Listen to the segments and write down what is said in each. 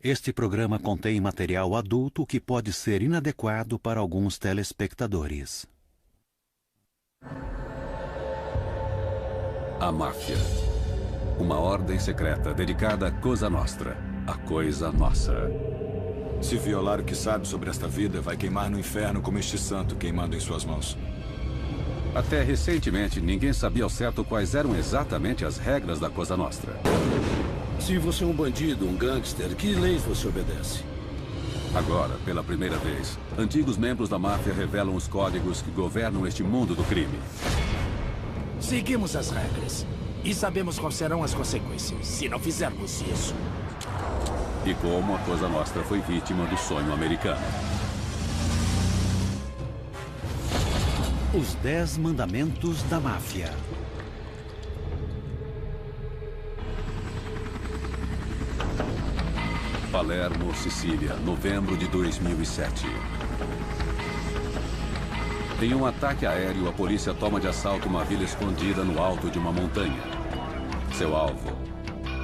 Este programa contém material adulto que pode ser inadequado para alguns telespectadores. A máfia. Uma ordem secreta dedicada à Cosa Nostra, a coisa nossa. Se violar o que sabe sobre esta vida, vai queimar no inferno como este santo queimando em suas mãos. Até recentemente, ninguém sabia ao certo quais eram exatamente as regras da Cosa Nostra. Se você é um bandido, um gangster, que leis você obedece? Agora, pela primeira vez, antigos membros da máfia revelam os códigos que governam este mundo do crime. Seguimos as regras. E sabemos quais serão as consequências se não fizermos isso. E como a Cosa Nostra foi vítima do sonho americano. Os 10 Mandamentos da Máfia. Palermo, Sicília, novembro de 2007. Em um ataque aéreo, a polícia toma de assalto uma vila escondida no alto de uma montanha. Seu alvo,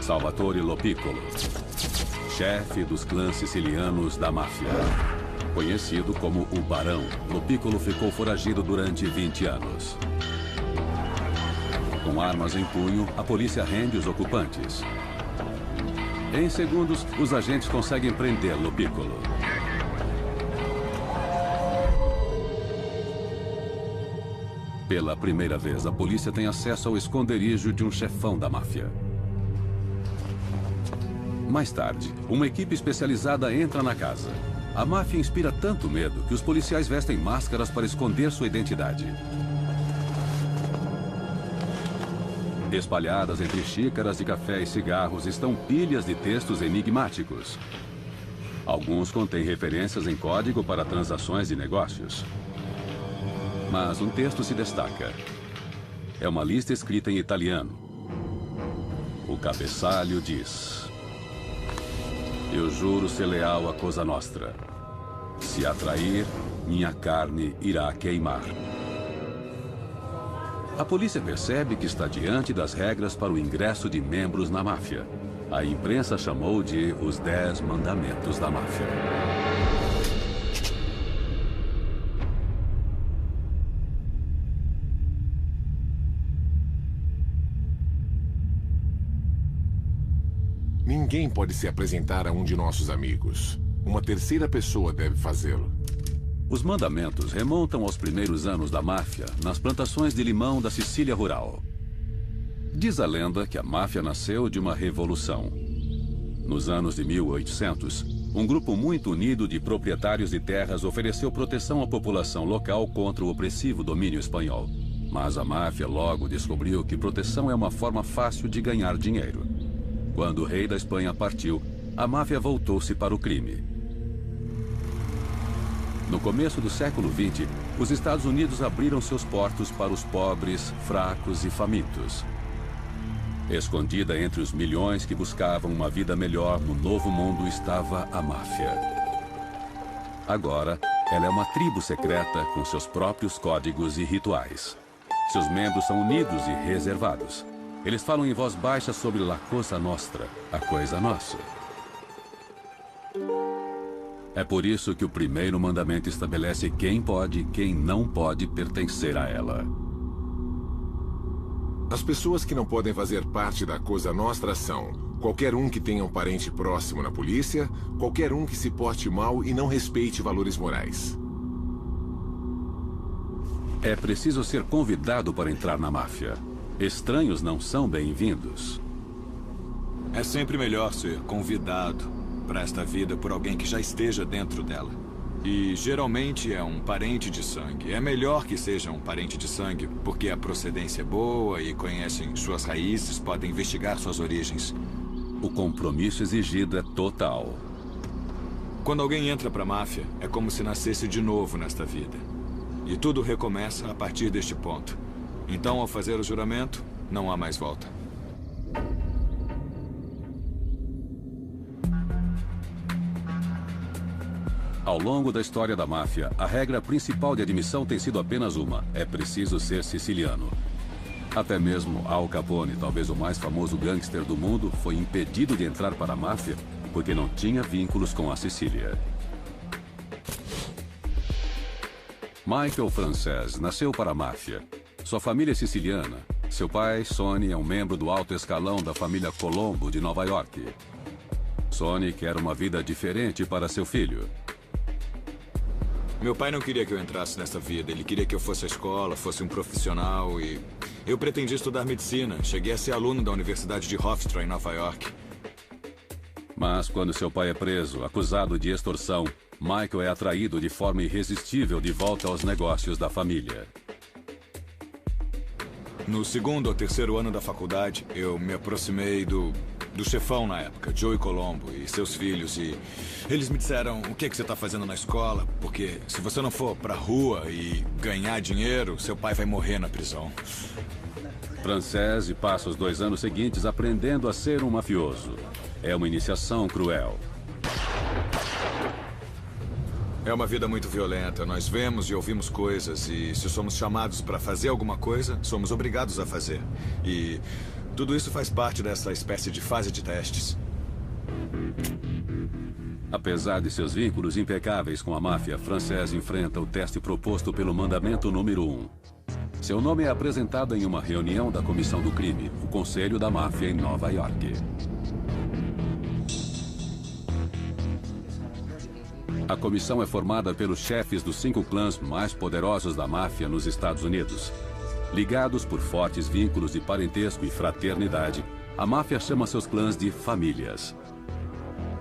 Salvatore Lo Piccolo, chefe dos clãs sicilianos da máfia. Conhecido como o Barão, Lo Piccolo ficou foragido durante 20 anos. Com armas em punho, a polícia rende os ocupantes. Em segundos, os agentes conseguem prender Lo Piccolo. Pela primeira vez, a polícia tem acesso ao esconderijo de um chefão da máfia. Mais tarde, uma equipe especializada entra na casa. A máfia inspira tanto medo que os policiais vestem máscaras para esconder sua identidade. Espalhadas entre xícaras de café e cigarros estão pilhas de textos enigmáticos. Alguns contêm referências em código para transações de negócios. Mas um texto se destaca. É uma lista escrita em italiano. O cabeçalho diz: eu juro ser leal à Cosa Nostra. Se a trair, minha carne irá queimar. A polícia percebe que está diante das regras para o ingresso de membros na máfia. A imprensa chamou de os 10 Mandamentos da Máfia. Ninguém pode se apresentar a um de nossos amigos. Uma terceira pessoa deve fazê-lo. Os mandamentos remontam aos primeiros anos da máfia nas plantações de limão da Sicília rural. Diz a lenda que a máfia nasceu de uma revolução. Nos anos de 1800, um grupo muito unido de proprietários de terras ofereceu proteção à população local contra o opressivo domínio espanhol. Mas a máfia logo descobriu que proteção é uma forma fácil de ganhar dinheiro. Quando o rei da Espanha partiu, a máfia voltou-se para o crime. No começo do século XX, os Estados Unidos abriram seus portos para os pobres, fracos e famintos. Escondida entre os milhões que buscavam uma vida melhor no novo mundo estava a máfia. Agora, ela é uma tribo secreta com seus próprios códigos e rituais. Seus membros são unidos e reservados. Eles falam em voz baixa sobre La Cosa Nostra, a coisa nossa. É por isso que o primeiro mandamento estabelece quem pode e quem não pode pertencer a ela. As pessoas que não podem fazer parte da Cosa Nostra são qualquer um que tenha um parente próximo na polícia, qualquer um que se porte mal e não respeite valores morais. É preciso ser convidado para entrar na máfia. Estranhos não são bem-vindos. É sempre melhor ser convidado para esta vida por alguém que já esteja dentro dela. E geralmente é um parente de sangue. É melhor que seja um parente de sangue, porque a procedência é boa e conhecem suas raízes, podem investigar suas origens. O compromisso exigido é total. Quando alguém entra para a máfia, é como se nascesse de novo nesta vida. E tudo recomeça a partir deste ponto. Então, ao fazer o juramento, não há mais volta. Ao longo da história da máfia, a regra principal de admissão tem sido apenas uma: é preciso ser siciliano. Até mesmo Al Capone, talvez o mais famoso gangster do mundo, foi impedido de entrar para a máfia porque não tinha vínculos com a Sicília. Michael Frances nasceu para a máfia. Sua família é siciliana. Seu pai, Sonny, é um membro do alto escalão da família Colombo de Nova York. Sonny quer uma vida diferente para seu filho. Meu pai não queria que eu entrasse nessa vida. Ele queria que eu fosse à escola, fosse um profissional e... Eu pretendia estudar medicina. Cheguei a ser aluno da Universidade de Hofstra, em Nova York. Mas quando seu pai é preso, acusado de extorsão, Michael é atraído de forma irresistível de volta aos negócios da família. No segundo ou terceiro ano da faculdade, eu me aproximei do chefão na época, Joey Colombo, e seus filhos. E eles me disseram, o que você está fazendo na escola? Porque se você não for pra rua e ganhar dinheiro, seu pai vai morrer na prisão. Frances passa os 2 anos seguintes aprendendo a ser um mafioso. É uma iniciação cruel. É uma vida muito violenta. Nós vemos e ouvimos coisas e se somos chamados para fazer alguma coisa, somos obrigados a fazer. E tudo isso faz parte dessa espécie de fase de testes. Apesar de seus vínculos impecáveis com a máfia, Frances enfrenta o teste proposto pelo mandamento número 1. Seu nome é apresentado em uma reunião da Comissão do Crime, o Conselho da Máfia em Nova York. A comissão é formada pelos chefes dos 5 clãs mais poderosos da máfia nos Estados Unidos. Ligados por fortes vínculos de parentesco e fraternidade, a máfia chama seus clãs de famílias.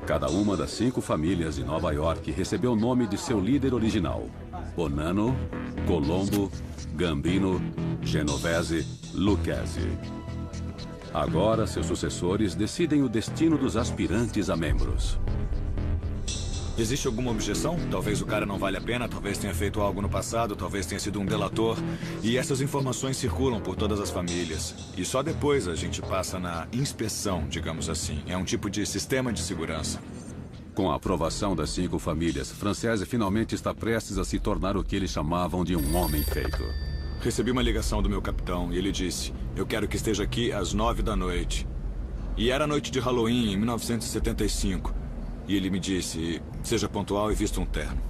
Cada uma das 5 famílias de Nova York recebeu o nome de seu líder original: Bonanno, Colombo, Gambino, Genovese, Lucchese. Agora, seus sucessores decidem o destino dos aspirantes a membros. Existe alguma objeção? Talvez o cara não valha a pena, talvez tenha feito algo no passado, talvez tenha sido um delator. E essas informações circulam por todas as famílias. E só depois a gente passa na inspeção, digamos assim. É um tipo de sistema de segurança. Com a aprovação das 5 famílias, Frances finalmente está prestes a se tornar o que eles chamavam de um homem feito. Recebi uma ligação do meu capitão e ele disse: eu quero que esteja aqui às 9 da noite. E era noite de Halloween, em 1975. E ele me disse, seja pontual e vista um terno.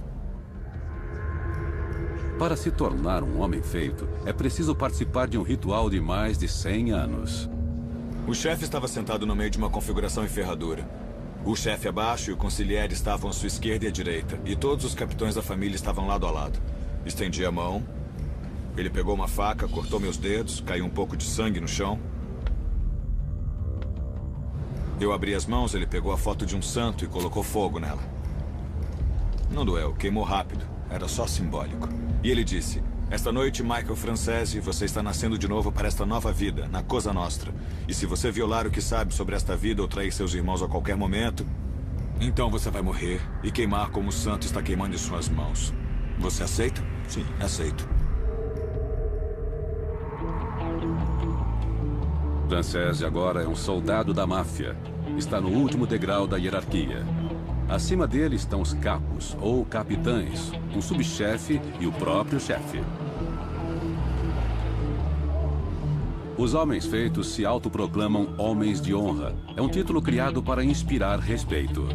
Para se tornar um homem feito, é preciso participar de um ritual de mais de 100 anos. O chefe estava sentado no meio de uma configuração em ferradura. O chefe abaixo e o consigliere estavam à sua esquerda e à direita. E todos os capitães da família estavam lado a lado. Estendi a mão. Ele pegou uma faca, cortou meus dedos, caiu um pouco de sangue no chão. Eu abri as mãos, ele pegou a foto de um santo e colocou fogo nela. Não doeu, queimou rápido. Era só simbólico. E ele disse, esta noite, Michael Francese, você está nascendo de novo para esta nova vida, na Cosa Nostra. E se você violar o que sabe sobre esta vida ou trair seus irmãos a qualquer momento, então você vai morrer e queimar como o santo está queimando em suas mãos. Você aceita? Sim, aceito. Francese agora é um soldado da máfia. Está no último degrau da hierarquia. Acima dele estão os capos, ou capitães, um subchefe e o próprio chefe. Os homens feitos se autoproclamam homens de honra. É um título criado para inspirar respeito.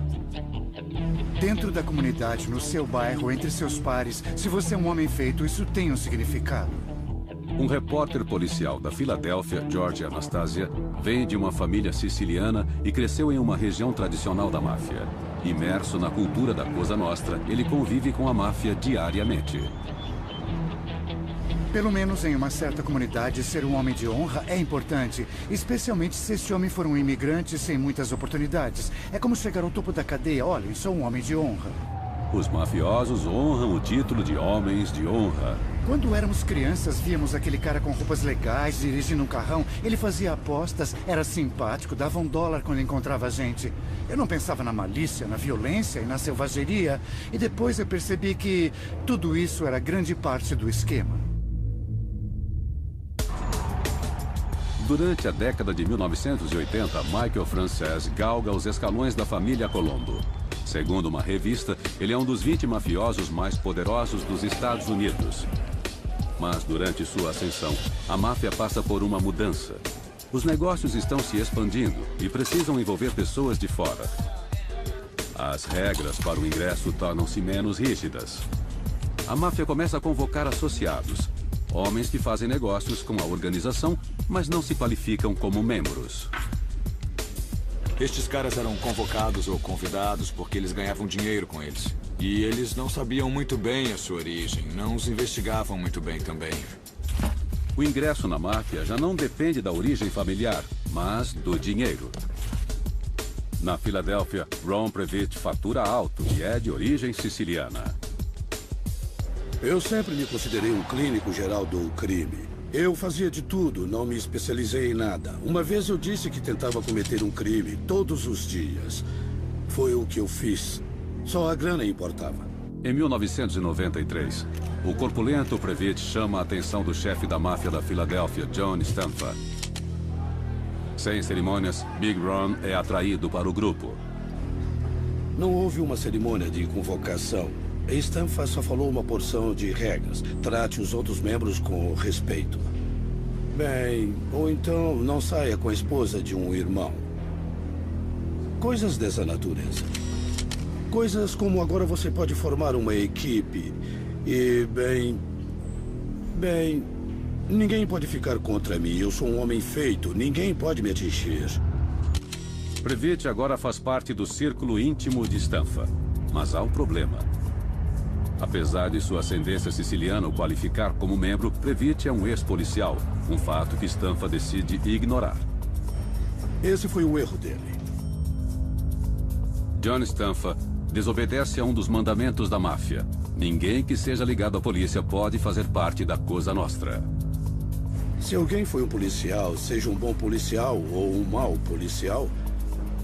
Dentro da comunidade, no seu bairro, entre seus pares, se você é um homem feito, isso tem um significado. Um repórter policial da Filadélfia, George Anastasia, vem de uma família siciliana e cresceu em uma região tradicional da máfia. Imerso na cultura da Cosa Nostra, ele convive com a máfia diariamente. Pelo menos em uma certa comunidade, ser um homem de honra é importante, especialmente se esse homem for um imigrante sem muitas oportunidades. É como chegar ao topo da cadeia. Olha, sou um homem de honra. Os mafiosos honram o título de homens de honra. Quando éramos crianças, víamos aquele cara com roupas legais, dirigindo um carrão. Ele fazia apostas, era simpático, dava $1 quando encontrava a gente. Eu não pensava na malícia, na violência e na selvageria. E depois eu percebi que tudo isso era grande parte do esquema. Durante a década de 1980, Michael Francese galga os escalões da família Colombo. Segundo uma revista, ele é um dos 20 mafiosos mais poderosos dos Estados Unidos. Mas durante sua ascensão, a máfia passa por uma mudança. Os negócios estão se expandindo e precisam envolver pessoas de fora. As regras para o ingresso tornam-se menos rígidas. A máfia começa a convocar associados, homens que fazem negócios com a organização, mas não se qualificam como membros. Estes caras eram convocados ou convidados porque eles ganhavam dinheiro com eles. E eles não sabiam muito bem a sua origem, não os investigavam muito bem também. O ingresso na máfia já não depende da origem familiar, mas do dinheiro. Na Filadélfia, Ron Previtt fatura alto e é de origem siciliana. Eu sempre me considerei um clínico geral do crime. Eu fazia de tudo, não me especializei em nada. Uma vez eu disse que tentava cometer um crime todos os dias. Foi o que eu fiz. Só a grana importava. Em 1993, o corpulento Previtt chama a atenção do chefe da máfia da Filadélfia, John Stanfa. Sem cerimônias, Big Ron é atraído para o grupo. Não houve uma cerimônia de convocação. Stanfa só falou uma porção de regras. Trate os outros membros com respeito. Bem, ou então não saia com a esposa de um irmão. Coisas dessa natureza. Coisas como agora você pode formar uma equipe. E, bem, ninguém pode ficar contra mim. Eu sou um homem feito. Ninguém pode me atingir. Previtt agora faz parte do círculo íntimo de Stanfa. Mas há um problema. Apesar de sua ascendência siciliana o qualificar como membro, Previtt é um ex-policial. Um fato que Stanfa decide ignorar. Esse foi o erro dele. John Stanfa desobedece a um dos mandamentos da máfia. Ninguém que seja ligado à polícia pode fazer parte da Cosa Nostra. Se alguém foi um policial, seja um bom policial ou um mau policial,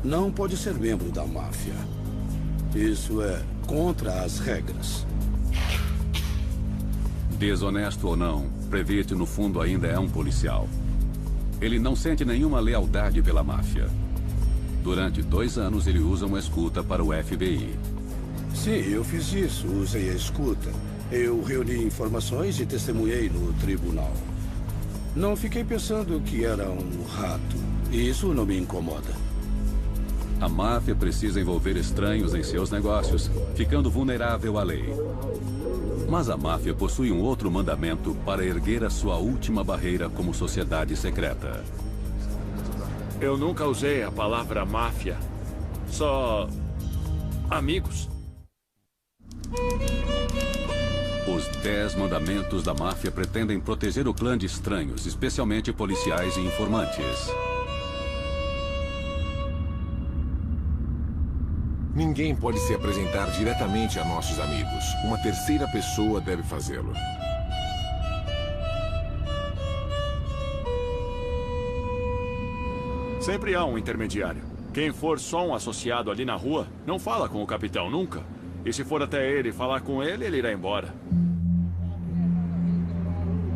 não pode ser membro da máfia. Isso é contra as regras. Desonesto ou não, Previtt no fundo ainda é um policial. Ele não sente nenhuma lealdade pela máfia. Durante 2 anos ele usa uma escuta para o FBI. Sim, eu fiz isso. Usei a escuta. Eu reuni informações e testemunhei no tribunal. Não fiquei pensando que era um rato. E isso não me incomoda. A máfia precisa envolver estranhos em seus negócios, ficando vulnerável à lei. Mas a máfia possui um outro mandamento para erguer a sua última barreira como sociedade secreta. Eu nunca usei a palavra máfia. Só amigos. Os 10 mandamentos da máfia pretendem proteger o clã de estranhos, especialmente policiais e informantes. Ninguém pode se apresentar diretamente a nossos amigos. Uma terceira pessoa deve fazê-lo. Sempre há um intermediário. Quem for só um associado ali na rua, não fala com o capitão nunca. E se for até ele falar com ele, ele irá embora.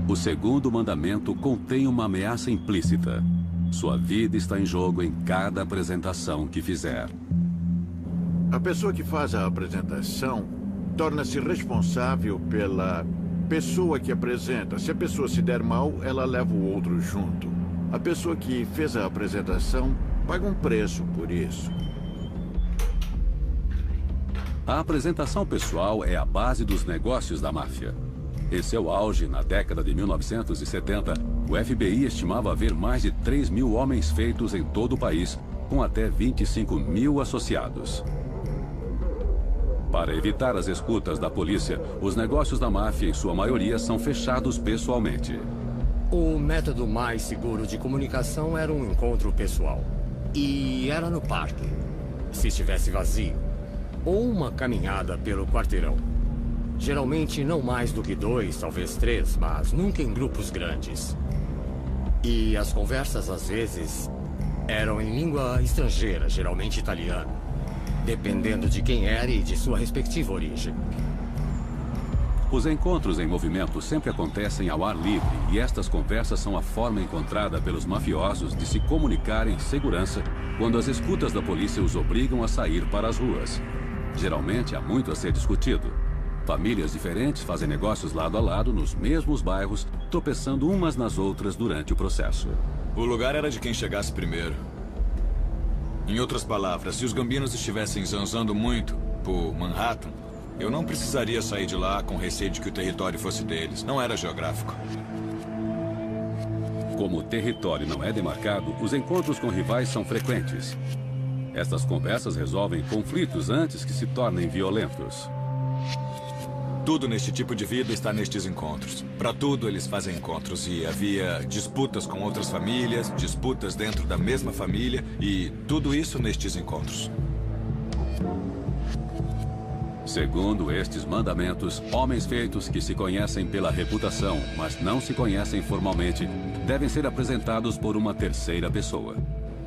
O segundo mandamento contém uma ameaça implícita. Sua vida está em jogo em cada apresentação que fizer. A pessoa que faz a apresentação torna-se responsável pela pessoa que apresenta. Se a pessoa se der mal, ela leva o outro junto. A pessoa que fez a apresentação paga um preço por isso. A apresentação pessoal é a base dos negócios da máfia. Em seu auge, na década de 1970, o FBI estimava haver mais de 3 mil homens feitos em todo o país, com até 25 mil associados. Para evitar as escutas da polícia, os negócios da máfia, em sua maioria, são fechados pessoalmente. O método mais seguro de comunicação era um encontro pessoal. E era no parque, se estivesse vazio. Ou uma caminhada pelo quarteirão. Geralmente não mais do que 2, talvez 3, mas nunca em grupos grandes. E as conversas, às vezes, eram em língua estrangeira, geralmente italiana. Dependendo de quem era e de sua respectiva origem. Os encontros em movimento sempre acontecem ao ar livre e estas conversas são a forma encontrada pelos mafiosos de se comunicarem em segurança quando as escutas da polícia os obrigam a sair para as ruas. Geralmente há muito a ser discutido. Famílias diferentes fazem negócios lado a lado nos mesmos bairros, tropeçando umas nas outras durante o processo. O lugar era de quem chegasse primeiro. Em outras palavras, se os Gambinos estivessem zanzando muito por Manhattan, eu não precisaria sair de lá com receio de que o território fosse deles. Não era geográfico. Como o território não é demarcado, os encontros com rivais são frequentes. Estas conversas resolvem conflitos antes que se tornem violentos. Tudo neste tipo de vida está nestes encontros. Para tudo eles fazem encontros e havia disputas com outras famílias, disputas dentro da mesma família e tudo isso nestes encontros. Segundo estes mandamentos, homens feitos que se conhecem pela reputação, mas não se conhecem formalmente, devem ser apresentados por uma terceira pessoa.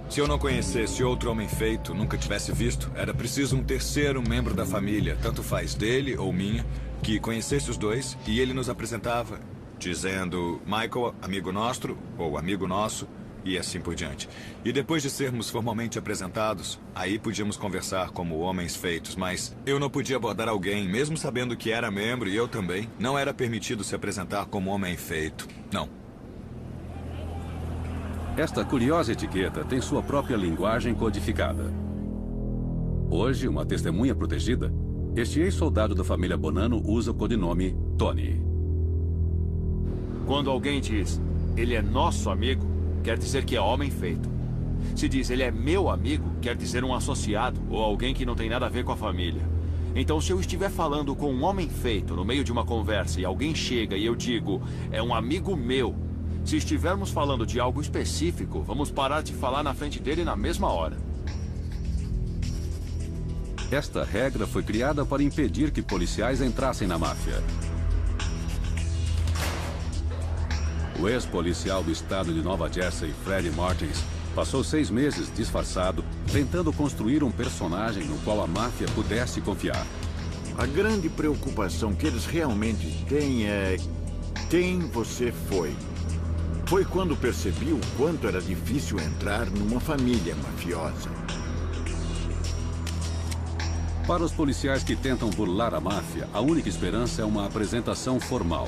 Se eu não conhecesse outro homem feito, nunca tivesse visto, era preciso um terceiro membro da família, tanto faz dele ou minha, que conhecesse os dois e ele nos apresentava, dizendo Michael, amigo nosso, ou amigo nosso, e assim por diante. E depois de sermos formalmente apresentados, aí podíamos conversar como homens feitos, mas eu não podia abordar alguém, mesmo sabendo que era membro e eu também. Não era permitido se apresentar como homem feito. Não. Esta curiosa etiqueta tem sua própria linguagem codificada. Hoje, uma testemunha protegida, este ex-soldado da família Bonanno usa o codinome Tony. Quando alguém diz, ele é nosso amigo, quer dizer que é homem feito. Se diz, ele é meu amigo, quer dizer um associado ou alguém que não tem nada a ver com a família. Então, se eu estiver falando com um homem feito no meio de uma conversa e alguém chega e eu digo, é um amigo meu, se estivermos falando de algo específico, vamos parar de falar na frente dele na mesma hora. Esta regra foi criada para impedir que policiais entrassem na máfia. O ex-policial do estado de Nova Jersey, Freddie Martins, passou 6 meses disfarçado, tentando construir um personagem no qual a máfia pudesse confiar. A grande preocupação que eles realmente têm é quem você foi. Foi quando percebi o quanto era difícil entrar numa família mafiosa. Para os policiais que tentam burlar a máfia, a única esperança é uma apresentação formal.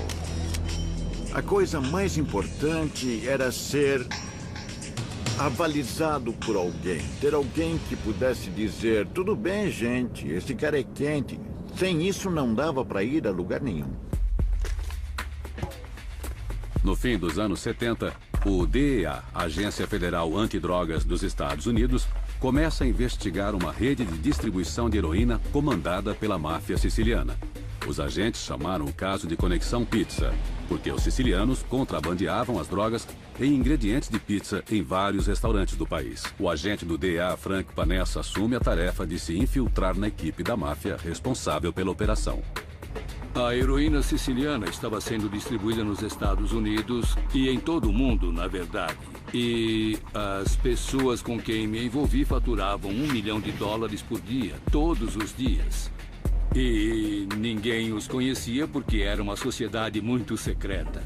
A coisa mais importante era ser avalizado por alguém. Ter alguém que pudesse dizer, tudo bem, gente, esse cara é quente. Sem isso não dava para ir a lugar nenhum. No fim dos anos 70, o DEA, Agência Federal Antidrogas dos Estados Unidos, começa a investigar uma rede de distribuição de heroína comandada pela máfia siciliana. Os agentes chamaram o caso de Conexão Pizza, porque os sicilianos contrabandeavam as drogas em ingredientes de pizza em vários restaurantes do país. O agente do DEA, Frank Panessa, assume a tarefa de se infiltrar na equipe da máfia responsável pela operação. A heroína siciliana estava sendo distribuída nos Estados Unidos e em todo o mundo, na verdade. E as pessoas com quem me envolvi faturavam $1 milhão por dia, todos os dias. E ninguém os conhecia porque era uma sociedade muito secreta.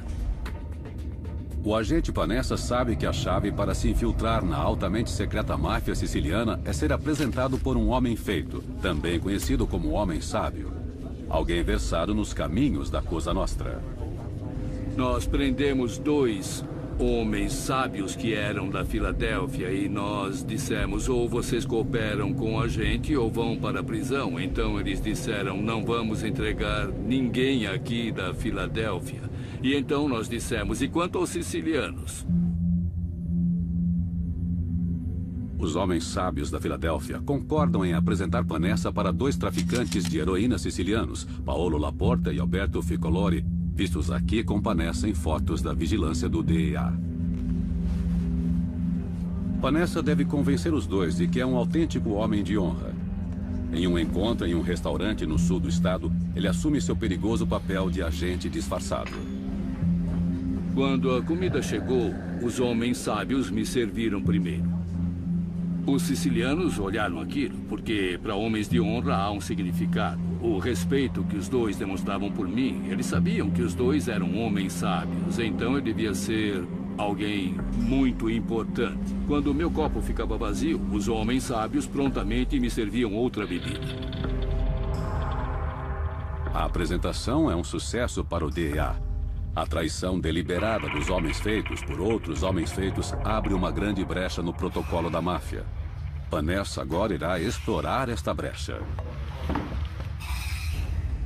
O agente Panessa sabe que a chave para se infiltrar na altamente secreta máfia siciliana é ser apresentado por um homem feito, também conhecido como homem sábio. Alguém versado nos caminhos da Cosa Nostra. Nós prendemos 2 homens sábios que eram da Filadélfia e nós dissemos, ou vocês cooperam com a gente ou vão para a prisão. Então eles disseram, não vamos entregar ninguém aqui da Filadélfia. E então nós dissemos, e quanto aos sicilianos? Os homens sábios da Filadélfia concordam em apresentar Panessa para 2 traficantes de heroína sicilianos, Paolo Laporta e Alberto Ficcolori, vistos aqui com Panessa em fotos da vigilância do DEA. Panessa deve convencer os 2 de que é um autêntico homem de honra. Em um encontro em um restaurante no sul do estado, ele assume seu perigoso papel de agente disfarçado. Quando a comida chegou, os homens sábios me serviram primeiro. Os sicilianos olharam aquilo, porque para homens de honra há um significado. O respeito que os 2 demonstravam por mim, eles sabiam que os 2 eram homens sábios, então eu devia ser alguém muito importante. Quando o meu copo ficava vazio, os homens sábios prontamente me serviam outra bebida. A apresentação é um sucesso para o DEA. A traição deliberada dos homens feitos por outros homens feitos abre uma grande brecha no protocolo da máfia. Panessa agora irá explorar esta brecha.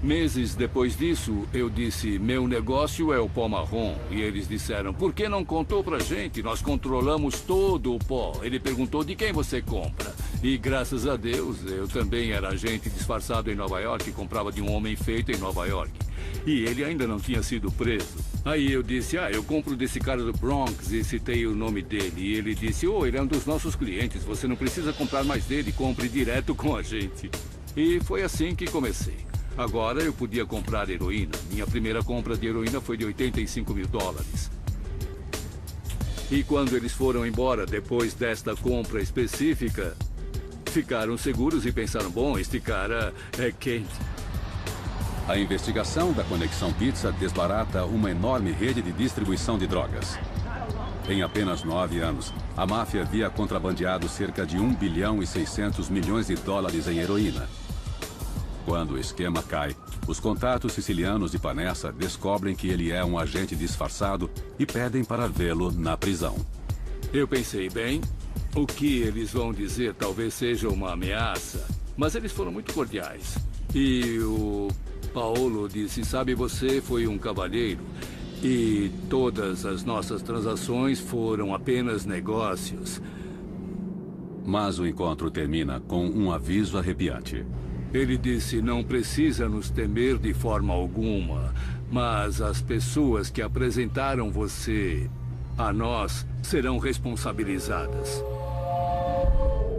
Meses depois disso, eu disse, meu negócio é o pó marrom. E eles disseram, por que não contou pra gente? Nós controlamos todo o pó. Ele perguntou, de quem você compra? E graças a Deus, eu também era agente disfarçado em Nova York e comprava de um homem feito em Nova York. E ele ainda não tinha sido preso. Aí eu disse, eu compro desse cara do Bronx e citei o nome dele. E ele disse, ele é um dos nossos clientes, você não precisa comprar mais dele, compre direto com a gente. E foi assim que comecei. Agora eu podia comprar heroína. Minha primeira compra de heroína foi de $85 mil. E quando eles foram embora, depois desta compra específica, ficaram seguros e pensaram, bom, este cara é quente. A investigação da Conexão Pizza desbarata uma enorme rede de distribuição de drogas. Em apenas 9 anos, a máfia havia contrabandeado cerca de $1 bilhão e 600 milhões em heroína. Quando o esquema cai, os contatos sicilianos de Panessa descobrem que ele é um agente disfarçado e pedem para vê-lo na prisão. Eu pensei, bem, o que eles vão dizer talvez seja uma ameaça, mas eles foram muito cordiais. E o Paolo disse, sabe, você foi um cavalheiro e todas as nossas transações foram apenas negócios. Mas o encontro termina com um aviso arrepiante. Ele disse, não precisa nos temer de forma alguma, mas as pessoas que apresentaram você a nós serão responsabilizadas.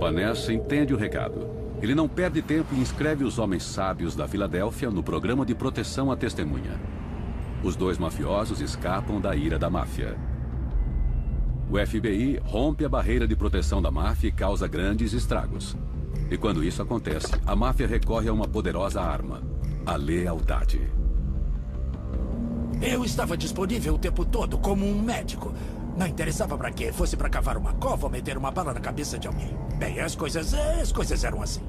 Panessa entende o recado. Ele não perde tempo e inscreve os homens sábios da Filadélfia no programa de proteção à testemunha. Os dois mafiosos escapam da ira da máfia. O FBI rompe a barreira de proteção da máfia e causa grandes estragos. E quando isso acontece, a máfia recorre a uma poderosa arma, a lealdade. Eu estava disponível o tempo todo, como um médico. Não interessava para quê, fosse para cavar uma cova ou meter uma bala na cabeça de alguém. Bem, as coisas eram assim.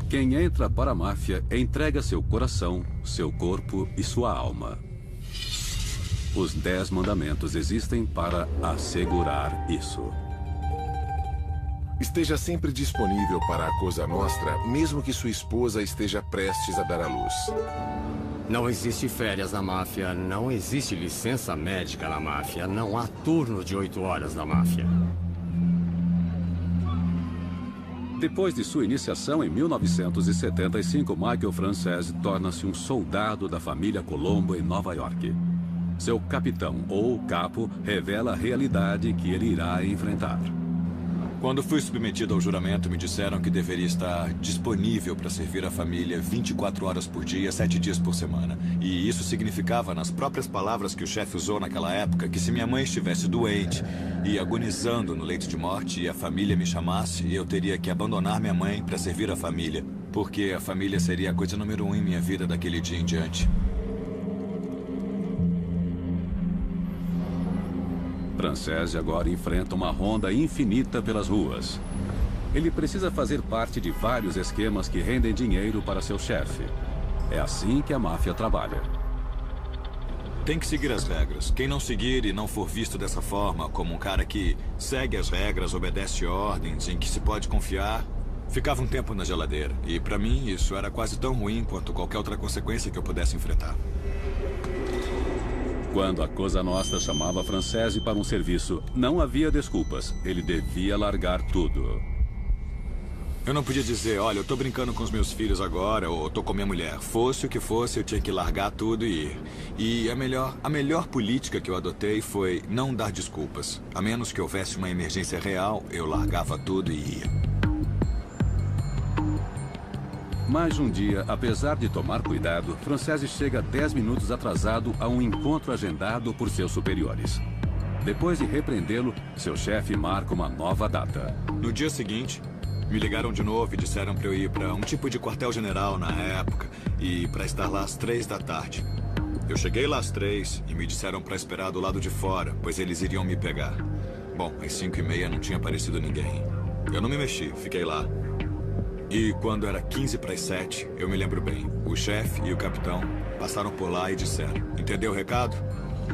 Quem entra para a máfia entrega seu coração, seu corpo e sua alma. Os 10 mandamentos existem para assegurar isso. Esteja sempre disponível para a Cosa Nostra, mesmo que sua esposa esteja prestes a dar à luz. Não existe férias na máfia, não existe licença médica na máfia, não há turno de 8 horas na máfia. Depois de sua iniciação em 1975, Michael Francese torna-se um soldado da família Colombo em Nova York. Seu capitão, ou capo, revela a realidade que ele irá enfrentar. Quando fui submetido ao juramento, me disseram que deveria estar disponível para servir a família 24 horas por dia, 7 dias por semana. E isso significava, nas próprias palavras que o chefe usou naquela época, que se minha mãe estivesse doente e agonizando no leito de morte e a família me chamasse, eu teria que abandonar minha mãe para servir a família, porque a família seria a coisa número 1 em minha vida daquele dia em diante. Francese agora enfrenta uma ronda infinita pelas ruas. Ele precisa fazer parte de vários esquemas que rendem dinheiro para seu chefe. É assim que a máfia trabalha. Tem que seguir as regras. Quem não seguir e não for visto dessa forma, como um cara que segue as regras, obedece ordens, em que se pode confiar, ficava um tempo na geladeira. E para mim isso era quase tão ruim quanto qualquer outra consequência que eu pudesse enfrentar. Quando a Cosa Nostra chamava Francese para um serviço, não havia desculpas. Ele devia largar tudo. Eu não podia dizer, olha, eu tô brincando com os meus filhos agora, ou tô com minha mulher. Fosse o que fosse, eu tinha que largar tudo e ir. E a melhor política que eu adotei foi não dar desculpas. A menos que houvesse uma emergência real, eu largava tudo e ia. Mas um dia, apesar de tomar cuidado, Francese chega 10 minutos atrasado a um encontro agendado por seus superiores. Depois de repreendê-lo, seu chefe marca uma nova data. No dia seguinte, me ligaram de novo e disseram para eu ir para um tipo de quartel-general na época e para estar lá às 3 da tarde. Eu cheguei lá às 3 e me disseram para esperar do lado de fora, pois eles iriam me pegar. Bom, às 5h30 não tinha aparecido ninguém. Eu não me mexi, fiquei lá. E quando era 15 para as 7, eu me lembro bem, o chefe e o capitão passaram por lá e disseram, entendeu o recado?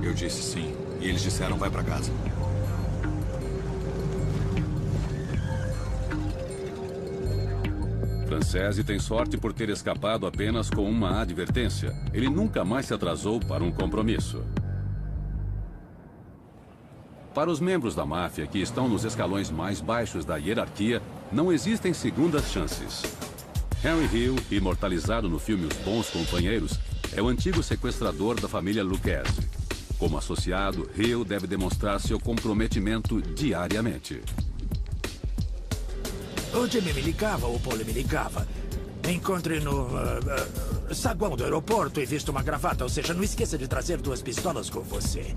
Eu disse sim, e eles disseram, vai para casa. Francese tem sorte por ter escapado apenas com uma advertência. Ele nunca mais se atrasou para um compromisso. Para os membros da máfia que estão nos escalões mais baixos da hierarquia, não existem segundas chances. Henry Hill, imortalizado no filme Os Bons Companheiros, é o antigo sequestrador da família Lucchese. Como associado, Hill deve demonstrar seu comprometimento diariamente. O Jimmy me ligava, o Paul me ligava. Me encontre no saguão do aeroporto e visto uma gravata. Ou seja, não esqueça de trazer 2 pistolas com você.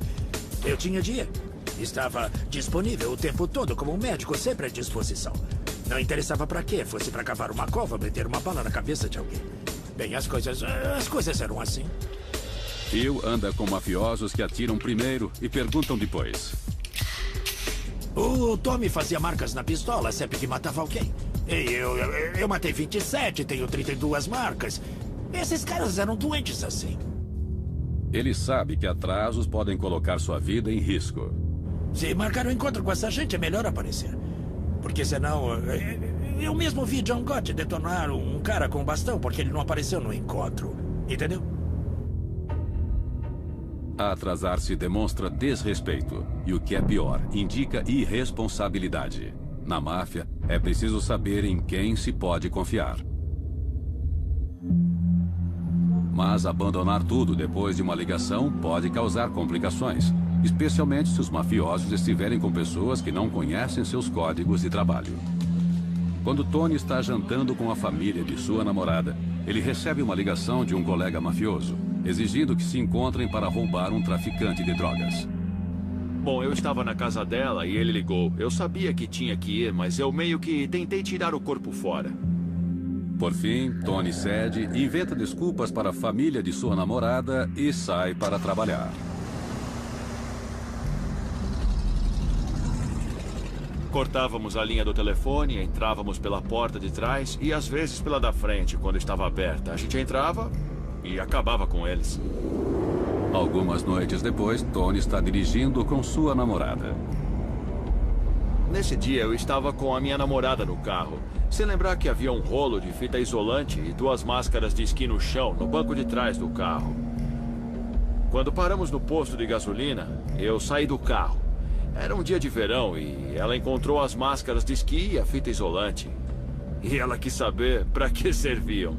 Eu tinha dinheiro. Estava disponível o tempo todo como um médico, sempre à disposição. Não interessava para quê. Fosse para cavar uma cova, meter uma bala na cabeça de alguém. Bem, as coisas eram assim. Hill anda com mafiosos que atiram primeiro e perguntam depois. O Tommy fazia marcas na pistola sempre que matava alguém. E eu matei 27, tenho 32 marcas. Esses caras eram doentes assim. Ele sabe que atrasos podem colocar sua vida em risco. Se marcar um encontro com essa gente, é melhor aparecer. Porque senão... Eu mesmo vi John Gott detonar um cara com um bastão porque ele não apareceu no encontro. Entendeu? Atrasar-se demonstra desrespeito. E o que é pior, indica irresponsabilidade. Na máfia, é preciso saber em quem se pode confiar. Mas abandonar tudo depois de uma ligação pode causar complicações, especialmente se os mafiosos estiverem com pessoas que não conhecem seus códigos de trabalho. Quando Tony está jantando com a família de sua namorada, ele recebe uma ligação de um colega mafioso, exigindo que se encontrem para roubar um traficante de drogas. Bom, eu estava na casa dela e ele ligou. Eu sabia que tinha que ir, mas eu meio que tentei tirar o corpo fora. Por fim, Tony cede, inventa desculpas para a família de sua namorada e sai para trabalhar. Cortávamos a linha do telefone, entrávamos pela porta de trás e às vezes pela da frente, quando estava aberta. A gente entrava e acabava com eles. Algumas noites depois, Tony está dirigindo com sua namorada. Nesse dia, eu estava com a minha namorada no carro. Se lembrar que havia um rolo de fita isolante e 2 máscaras de esqui no chão, no banco de trás do carro. Quando paramos no posto de gasolina, eu saí do carro. Era um dia de verão e ela encontrou as máscaras de esqui e a fita isolante. E ela quis saber para que serviam.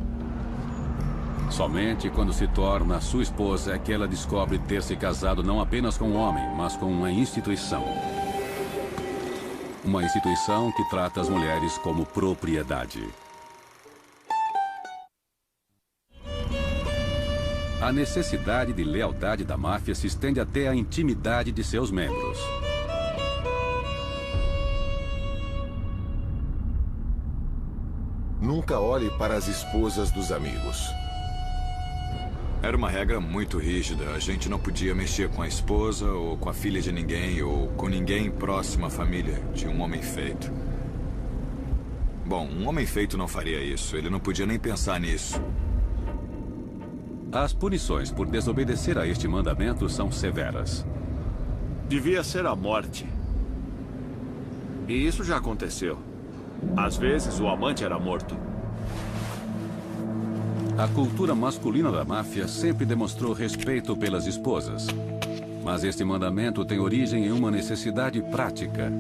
Somente quando se torna sua esposa é que ela descobre ter se casado não apenas com um homem, mas com uma instituição. Uma instituição que trata as mulheres como propriedade. A necessidade de lealdade da máfia se estende até a intimidade de seus membros. Nunca olhe para as esposas dos amigos. Era uma regra muito rígida. A gente não podia mexer com a esposa ou com a filha de ninguém ou com ninguém próximo à família de um homem feito. Bom, um homem feito não faria isso. Ele não podia nem pensar nisso. As punições por desobedecer a este mandamento são severas. Devia ser a morte. E isso já aconteceu. Às vezes, o amante era morto. A cultura masculina da máfia sempre demonstrou respeito pelas esposas. Mas este mandamento tem origem em uma necessidade prática.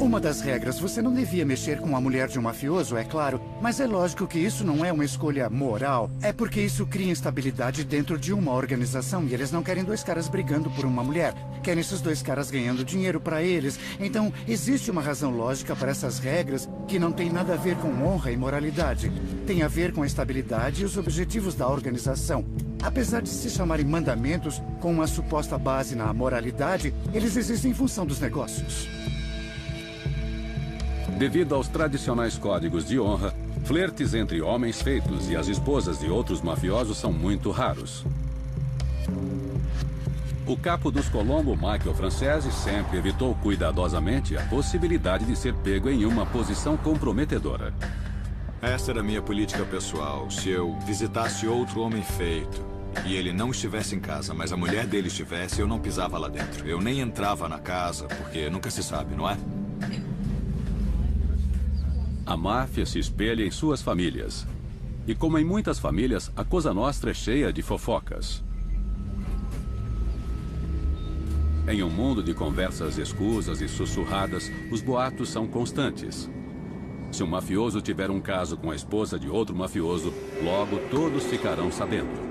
Uma das regras, você não devia mexer com a mulher de um mafioso, é claro. Mas é lógico que isso não é uma escolha moral. É porque isso cria instabilidade dentro de uma organização. E eles não querem 2 caras brigando por uma mulher. Querem esses 2 caras ganhando dinheiro para eles. Então, existe uma razão lógica para essas regras que não tem nada a ver com honra e moralidade. Tem a ver com a estabilidade e os objetivos da organização. Apesar de se chamarem mandamentos, com uma suposta base na moralidade, eles existem em função dos negócios. Devido aos tradicionais códigos de honra, flertes entre homens feitos e as esposas de outros mafiosos são muito raros. O capo dos Colombo, Michael Francese, sempre evitou cuidadosamente a possibilidade de ser pego em uma posição comprometedora. Essa era a minha política pessoal. Se eu visitasse outro homem feito e ele não estivesse em casa, mas a mulher dele estivesse, eu não pisava lá dentro. Eu nem entrava na casa, porque nunca se sabe, não é? A máfia se espelha em suas famílias. E como em muitas famílias, a Cosa Nostra é cheia de fofocas. Em um mundo de conversas escusas e sussurradas, os boatos são constantes. Se um mafioso tiver um caso com a esposa de outro mafioso, logo todos ficarão sabendo.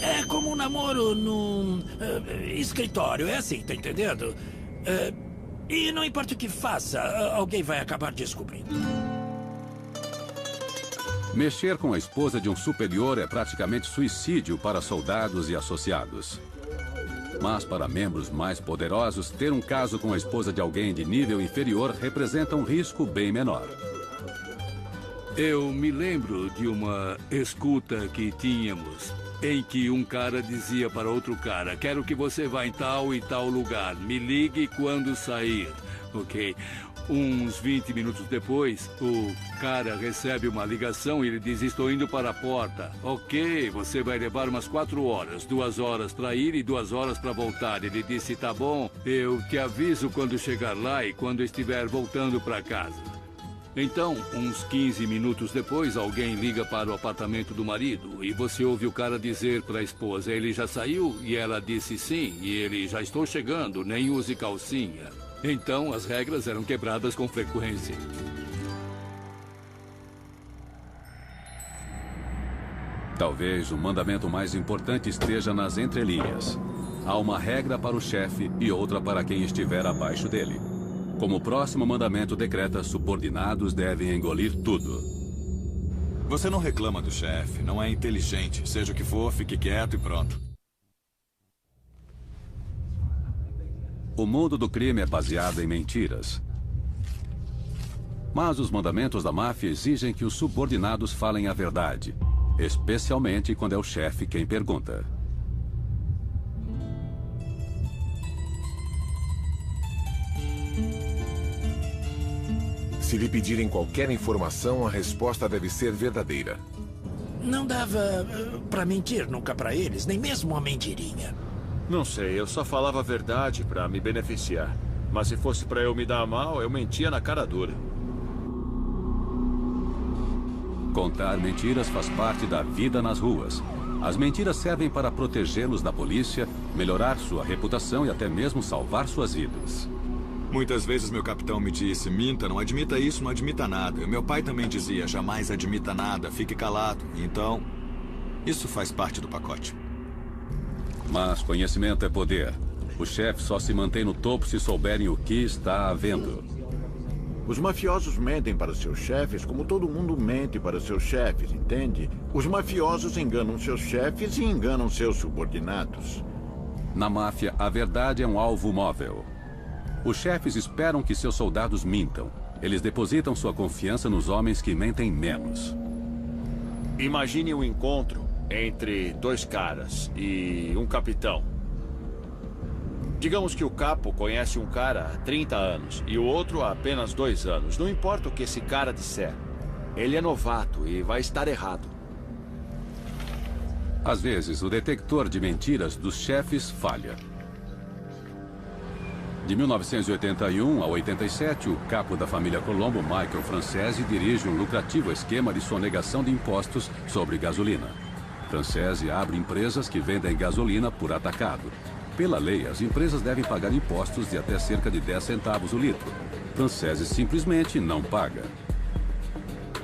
É como um namoro num escritório, é assim, tá entendendo? E não importa o que faça, alguém vai acabar descobrindo. Mexer com a esposa de um superior é praticamente suicídio para soldados e associados. Mas para membros mais poderosos, ter um caso com a esposa de alguém de nível inferior representa um risco bem menor. Eu me lembro de uma escuta que tínhamos, em que um cara dizia para outro cara: quero que você vá em tal e tal lugar, me ligue quando sair, ok? Uns 20 minutos depois, o cara recebe uma ligação e ele diz: estou indo para a porta. Ok, você vai levar umas 4 horas, 2 horas para ir e 2 horas para voltar. Ele disse: tá bom, eu te aviso quando chegar lá e quando estiver voltando para casa. Então, uns 15 minutos depois, alguém liga para o apartamento do marido e você ouve o cara dizer para a esposa: ele já saiu? E ela disse sim, e ele: já estou chegando, nem use calcinha. Então, as regras eram quebradas com frequência. Talvez o mandamento mais importante esteja nas entrelinhas. Há uma regra para o chefe e outra para quem estiver abaixo dele. Como o próximo mandamento decreta, subordinados devem engolir tudo. Você não reclama do chefe, não é inteligente. Seja o que for, fique quieto e pronto. O mundo do crime é baseado em mentiras. Mas os mandamentos da máfia exigem que os subordinados falem a verdade, especialmente quando é o chefe quem pergunta. Se lhe pedirem qualquer informação, a resposta deve ser verdadeira. Não dava pra mentir nunca pra eles, nem mesmo uma mentirinha. Não sei, eu só falava a verdade pra me beneficiar. Mas se fosse pra eu me dar mal, eu mentia na cara dura. Contar mentiras faz parte da vida nas ruas. As mentiras servem para protegê-los da polícia, melhorar sua reputação e até mesmo salvar suas vidas. Muitas vezes meu capitão me disse: minta, não admita isso, não admita nada. E meu pai também dizia: jamais admita nada, fique calado. Então, isso faz parte do pacote. Mas conhecimento é poder. Os chefes só se mantêm no topo se souberem o que está havendo. Os mafiosos mentem para seus chefes como todo mundo mente para seus chefes, entende? Os mafiosos enganam seus chefes e enganam seus subordinados. Na máfia, a verdade é um alvo móvel. Os chefes esperam que seus soldados mintam. Eles depositam sua confiança nos homens que mentem menos. Imagine um encontro entre 2 caras e um capitão. Digamos que o capo conhece um cara há 30 anos e o outro há apenas 2 anos. Não importa o que esse cara disser. Ele é novato e vai estar errado. Às vezes, o detector de mentiras dos chefes falha. De 1981 a 87, o capo da família Colombo, Michael Francese, dirige um lucrativo esquema de sonegação de impostos sobre gasolina. Francese abre empresas que vendem gasolina por atacado. Pela lei, as empresas devem pagar impostos de até cerca de 10 centavos o litro. Francese simplesmente não paga.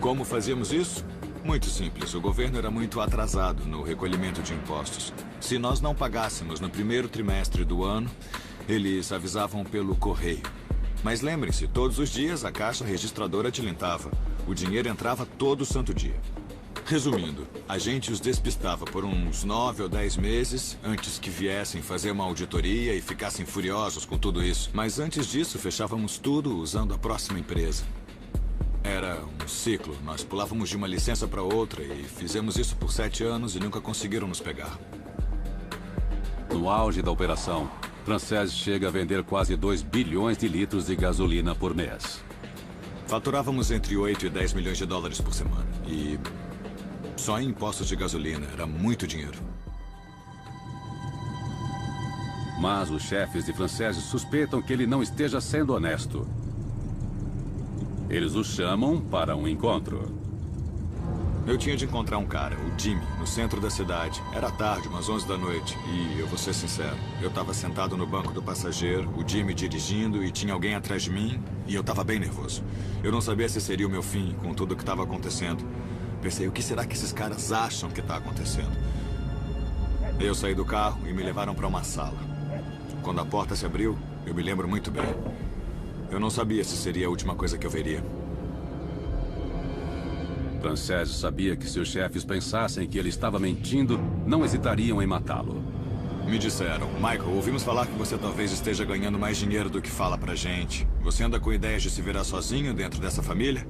Como fazíamos isso? Muito simples. O governo era muito atrasado no recolhimento de impostos. Se nós não pagássemos no primeiro trimestre do ano, eles avisavam pelo correio. Mas lembrem-se, todos os dias a caixa registradora tilintava. O dinheiro entrava todo santo dia. Resumindo, a gente os despistava por uns 9 ou 10 meses antes que viessem fazer uma auditoria e ficassem furiosos com tudo isso. Mas antes disso, fechávamos tudo usando a próxima empresa. Era um ciclo. Nós pulávamos de uma licença para outra e fizemos isso por 7 anos e nunca conseguiram nos pegar. No auge da operação, Francese chega a vender quase 2 bilhões de litros de gasolina por mês. Faturávamos entre 8 e 10 milhões de dólares por semana. E só em impostos de gasolina era muito dinheiro. Mas os chefes de Francese suspeitam que ele não esteja sendo honesto. Eles o chamam para um encontro. Eu tinha de encontrar um cara, o Jimmy, no centro da cidade. Era tarde, umas 11 da noite. E eu vou ser sincero, eu estava sentado no banco do passageiro, o Jimmy dirigindo e tinha alguém atrás de mim e eu estava bem nervoso. Eu não sabia se seria o meu fim com tudo o que estava acontecendo. Pensei, o que será que esses caras acham que está acontecendo? Eu saí do carro e me levaram para uma sala. Quando a porta se abriu, eu me lembro muito bem. Eu não sabia se seria a última coisa que eu veria. Francese sabia que se os chefes pensassem que ele estava mentindo, não hesitariam em matá-lo. Me disseram, Michael, ouvimos falar que você talvez esteja ganhando mais dinheiro do que fala pra gente. Você anda com ideias de se virar sozinho dentro dessa família?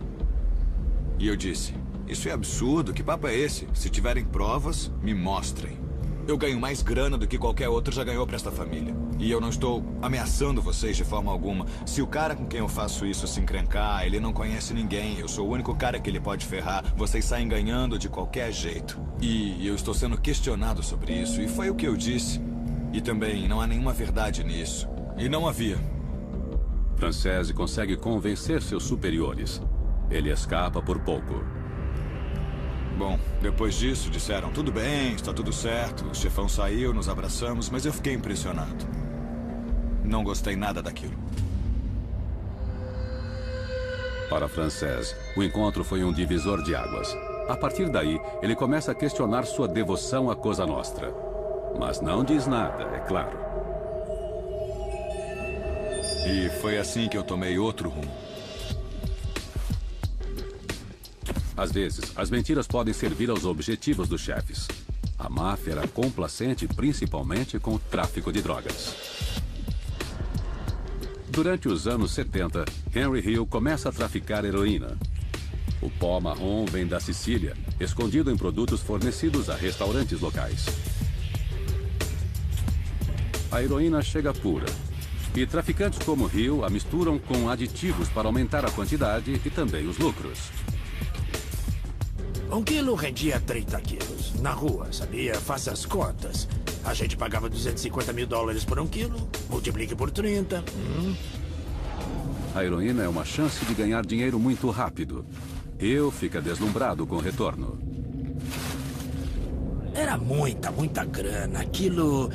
E eu disse, isso é absurdo, que papo é esse? Se tiverem provas, me mostrem. Eu ganho mais grana do que qualquer outro já ganhou pra esta família. E eu não estou ameaçando vocês de forma alguma. Se o cara com quem eu faço isso se encrencar, ele não conhece ninguém. Eu sou o único cara que ele pode ferrar. Vocês saem ganhando de qualquer jeito. E eu estou sendo questionado sobre isso. E foi o que eu disse. E também não há nenhuma verdade nisso. E não havia. Francese consegue convencer seus superiores. Ele escapa por pouco. Bom, depois disso, disseram, tudo bem, está tudo certo. O chefão saiu, nos abraçamos, mas eu fiquei impressionado. Não gostei nada daquilo. Para Francese, o encontro foi um divisor de águas. A partir daí, ele começa a questionar sua devoção à Cosa Nostra. Mas não diz nada, é claro. E foi assim que eu tomei outro rumo. Às vezes, as mentiras podem servir aos objetivos dos chefes. A máfia era complacente principalmente com o tráfico de drogas. Durante os anos 70, Henry Hill começa a traficar heroína. O pó marrom vem da Sicília, escondido em produtos fornecidos a restaurantes locais. A heroína chega pura. E traficantes como Hill a misturam com aditivos para aumentar a quantidade e também os lucros. 1 quilo rendia 30 quilos. Na rua, sabia? Faça as contas. A gente pagava $250 mil por 1 quilo. Multiplique por 30. A heroína é uma chance de ganhar dinheiro muito rápido. Hill fica deslumbrado com o retorno. Era muita grana. Aquilo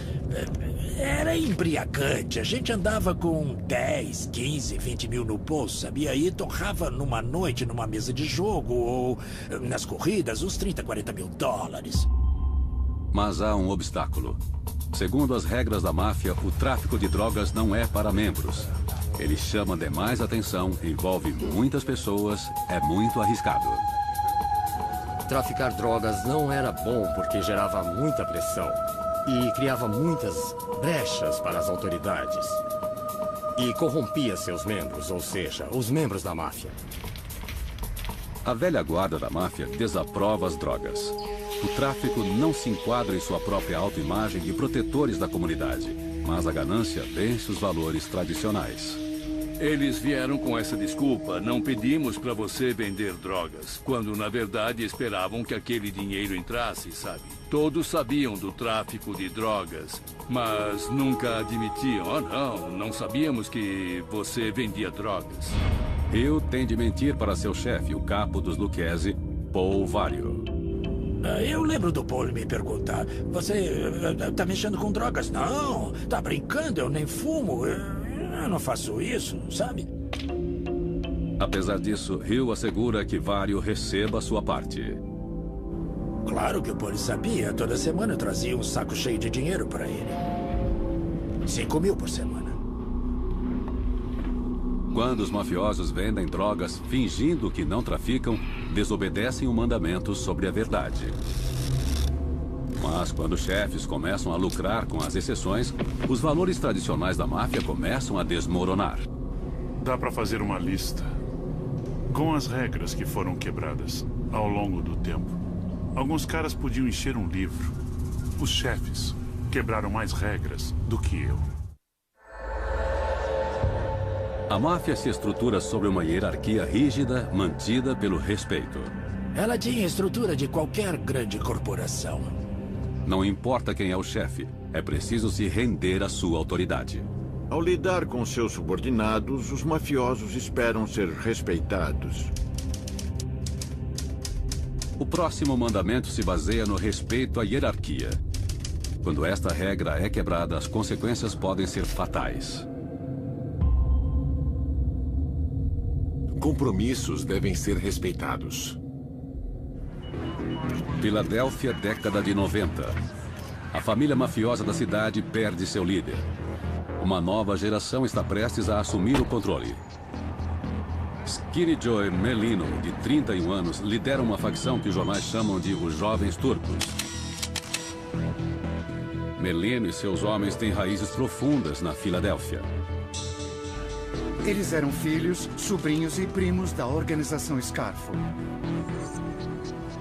era embriagante. A gente andava com 10, 15, 20 mil no bolso, sabia? E torrava numa noite, numa mesa de jogo, ou nas corridas, uns 30, 40 mil dólares. Mas há um obstáculo. Segundo as regras da máfia, o tráfico de drogas não é para membros. Ele chama demais atenção, envolve muitas pessoas, é muito arriscado. Traficar drogas não era bom porque gerava muita pressão e criava muitas brechas para as autoridades. E corrompia seus membros, ou seja, os membros da máfia. A velha guarda da máfia desaprova as drogas. O tráfico não se enquadra em sua própria autoimagem de protetores da comunidade, mas a ganância vence os valores tradicionais. Eles vieram com essa desculpa, não pedimos para você vender drogas, quando na verdade esperavam que aquele dinheiro entrasse, sabe? Todos sabiam do tráfico de drogas, mas nunca admitiam. Oh, não sabíamos que você vendia drogas. Hill tem de mentir para seu chefe, o capo dos Lucchese, Paul Vario. Eu lembro do Paul me perguntar, você tá mexendo com drogas? Não, tá brincando, eu nem fumo. Eu não faço isso, sabe? Apesar disso, Hill assegura que Vario receba sua parte. Claro que o Paul sabia. Toda semana eu trazia um saco cheio de dinheiro para ele. 5 mil por semana. Quando os mafiosos vendem drogas fingindo que não traficam, desobedecem o mandamento sobre a verdade. Mas quando os chefes começam a lucrar com as exceções, os valores tradicionais da máfia começam a desmoronar. Dá para fazer uma lista com as regras que foram quebradas ao longo do tempo. Alguns caras podiam encher um livro. Os chefes quebraram mais regras do que eu. A máfia se estrutura sobre uma hierarquia rígida, mantida pelo respeito. Ela tinha a estrutura de qualquer grande corporação. Não importa quem é o chefe, é preciso se render à sua autoridade. Ao lidar com seus subordinados, os mafiosos esperam ser respeitados. O próximo mandamento se baseia no respeito à hierarquia. Quando esta regra é quebrada, as consequências podem ser fatais. Compromissos devem ser respeitados. Filadélfia, década de 90. A família mafiosa da cidade perde seu líder. Uma nova geração está prestes a assumir o controle. Skinny Joe Merlino, de 31 anos, lidera uma facção que os jornais chamam de os Jovens Turcos. Merlino e seus homens têm raízes profundas na Filadélfia. Eles eram filhos, sobrinhos e primos da organização Scarfo.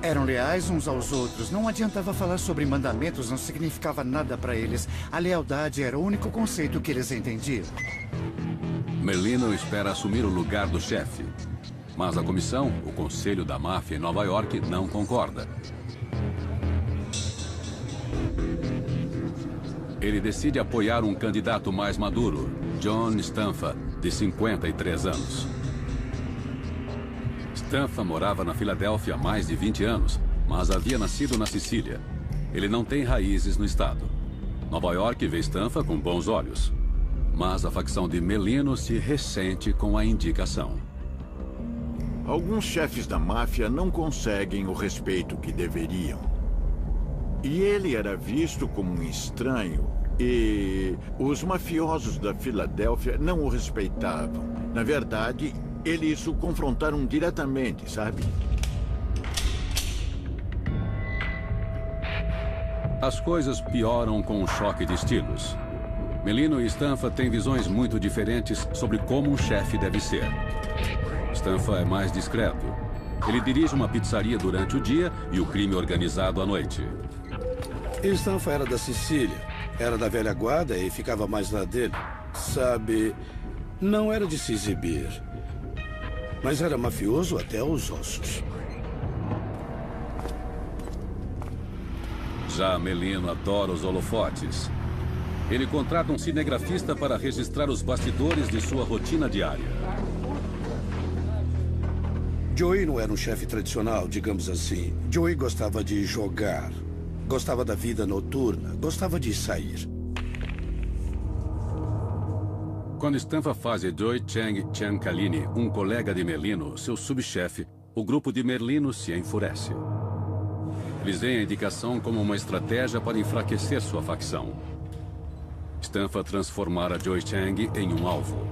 Eram leais uns aos outros. Não adiantava falar sobre mandamentos, não significava nada para eles. A lealdade era o único conceito que eles entendiam. Merlino espera assumir o lugar do chefe. Mas a comissão, o Conselho da Máfia em Nova York, não concorda. Ele decide apoiar um candidato mais maduro, John Stanfa, de 53 anos. Stanfa morava na Filadélfia há mais de 20 anos, mas havia nascido na Sicília. Ele não tem raízes no estado. Nova York vê Stanfa com bons olhos. Mas a facção de Merlino se ressente com a indicação. Alguns chefes da máfia não conseguem o respeito que deveriam. E ele era visto como um estranho. E os mafiosos da Filadélfia não o respeitavam. Na verdade, eles o confrontaram diretamente, sabe? As coisas pioram com um choque de estilos. Merlino e Stanfa têm visões muito diferentes sobre como um chefe deve ser. Stanfa é mais discreto. Ele dirige uma pizzaria durante o dia e o crime organizado à noite. Stanfa era da Sicília. Era da velha guarda e ficava mais na dele. Sabe, não era de se exibir. Mas era mafioso até os ossos. Já Merlino adora os holofotes. Ele contrata um cinegrafista para registrar os bastidores de sua rotina diária. Joey não era um chefe tradicional, digamos assim. Joey gostava de jogar. Gostava da vida noturna. Gostava de sair. Quando Stanfa faz Joey Chang Ciancalini, um colega de Merlino, seu subchefe, o grupo de Merlino se enfurece. Eles veem a indicação como uma estratégia para enfraquecer sua facção. Stanfa transformara Joey Chang em um alvo.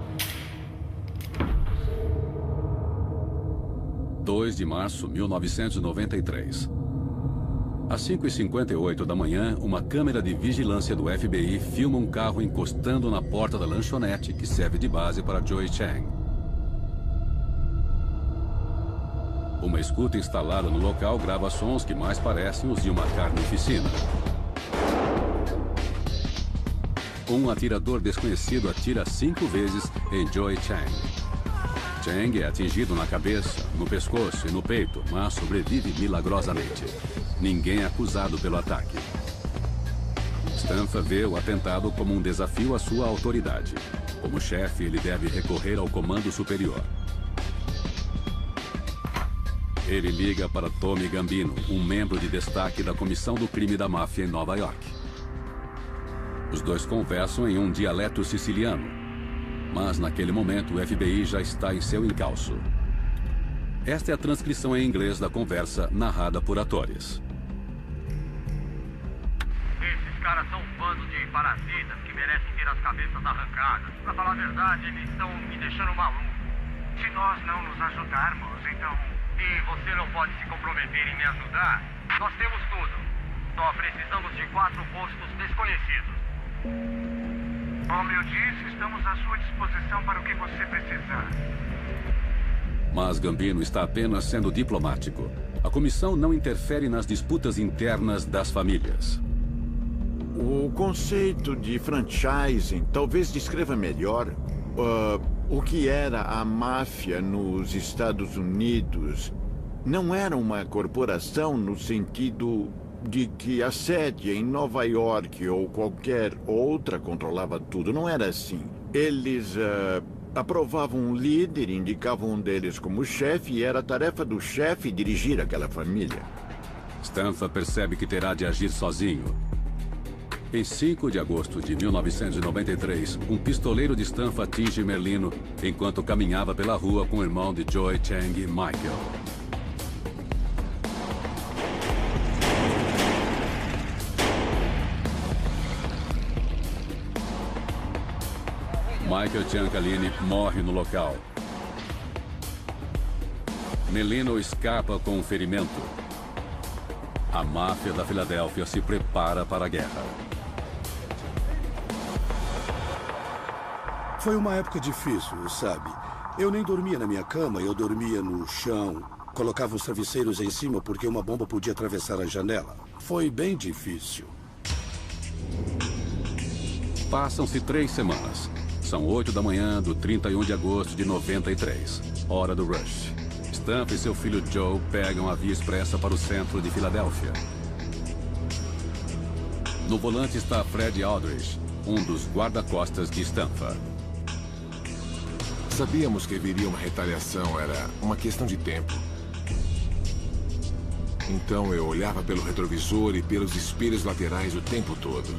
2 de março de 1993. Às 5h58 da manhã, uma câmera de vigilância do FBI filma um carro encostando na porta da lanchonete que serve de base para Joey Chang. Uma escuta instalada no local grava sons que mais parecem os de uma carnificina. Um atirador desconhecido atira 5 vezes em Joey Chang. Chang é atingido na cabeça, no pescoço e no peito, mas sobrevive milagrosamente. Ninguém é acusado pelo ataque. Stanfa vê o atentado como um desafio à sua autoridade. Como chefe, ele deve recorrer ao comando superior. Ele liga para Tommy Gambino, um membro de destaque da Comissão do Crime da Máfia em Nova York. Os dois conversam em um dialeto siciliano. Mas naquele momento o FBI já está em seu encalço. Esta é a transcrição em inglês da conversa narrada por atores. Esses caras são um bando de parasitas que merecem ter as cabeças arrancadas. Pra falar a verdade, eles estão me deixando maluco. Se nós não nos ajudarmos, então... E você não pode se comprometer em me ajudar? Nós temos tudo. Só precisamos de 4 postos desconhecidos. Como eu disse, estamos à sua disposição para o que você precisar. Mas Gambino está apenas sendo diplomático. A comissão não interfere nas disputas internas das famílias. O conceito de franchising talvez descreva melhor o que era a máfia nos Estados Unidos. Não era uma corporação no sentido de que a sede em Nova York ou qualquer outra controlava tudo. Não era assim. Eles aprovavam um líder, indicavam um deles como chefe e era tarefa do chefe dirigir aquela família. Stanfa percebe que terá de agir sozinho. Em 5 de agosto de 1993, um pistoleiro de Stanfa atinge Merlino enquanto caminhava pela rua com o irmão de Joey Chang, Michael. Michael Giancaline morre no local. Merlino escapa com um ferimento. A máfia da Filadélfia se prepara para a guerra. Foi uma época difícil, sabe? Eu nem dormia na minha cama, eu dormia no chão. Colocava os travesseiros em cima porque uma bomba podia atravessar a janela. Foi bem difícil. Passam-se 3 semanas. São 8 da manhã do 31 de agosto de 93, hora do rush. Stanfa e seu filho Joe pegam a via expressa para o centro de Filadélfia. No volante está Fred Aldridge, um dos guarda-costas de Stanfa. Sabíamos que viria uma retaliação, era uma questão de tempo. Então eu olhava pelo retrovisor e pelos espelhos laterais o tempo todo.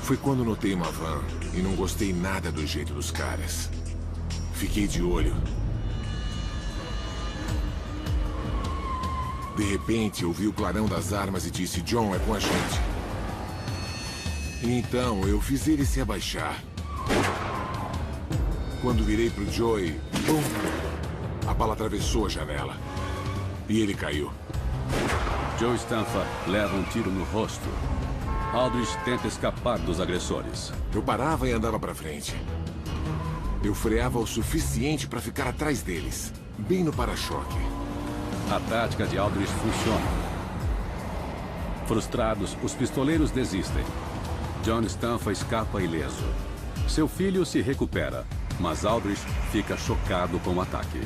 Foi quando notei uma van e não gostei nada do jeito dos caras. Fiquei de olho. De repente, eu vi o clarão das armas e disse, John, é com a gente. E então, eu fiz ele se abaixar. Quando virei pro Joey, bum, a bala atravessou a janela. E ele caiu. Joe Stanfa leva um tiro no rosto. Aldridge tenta escapar dos agressores. Eu parava e andava pra frente. Eu freava o suficiente para ficar atrás deles, bem no para-choque. A tática de Aldridge funciona. Frustrados, os pistoleiros desistem. John Stanfa escapa ileso. Seu filho se recupera, mas Aldridge fica chocado com o ataque.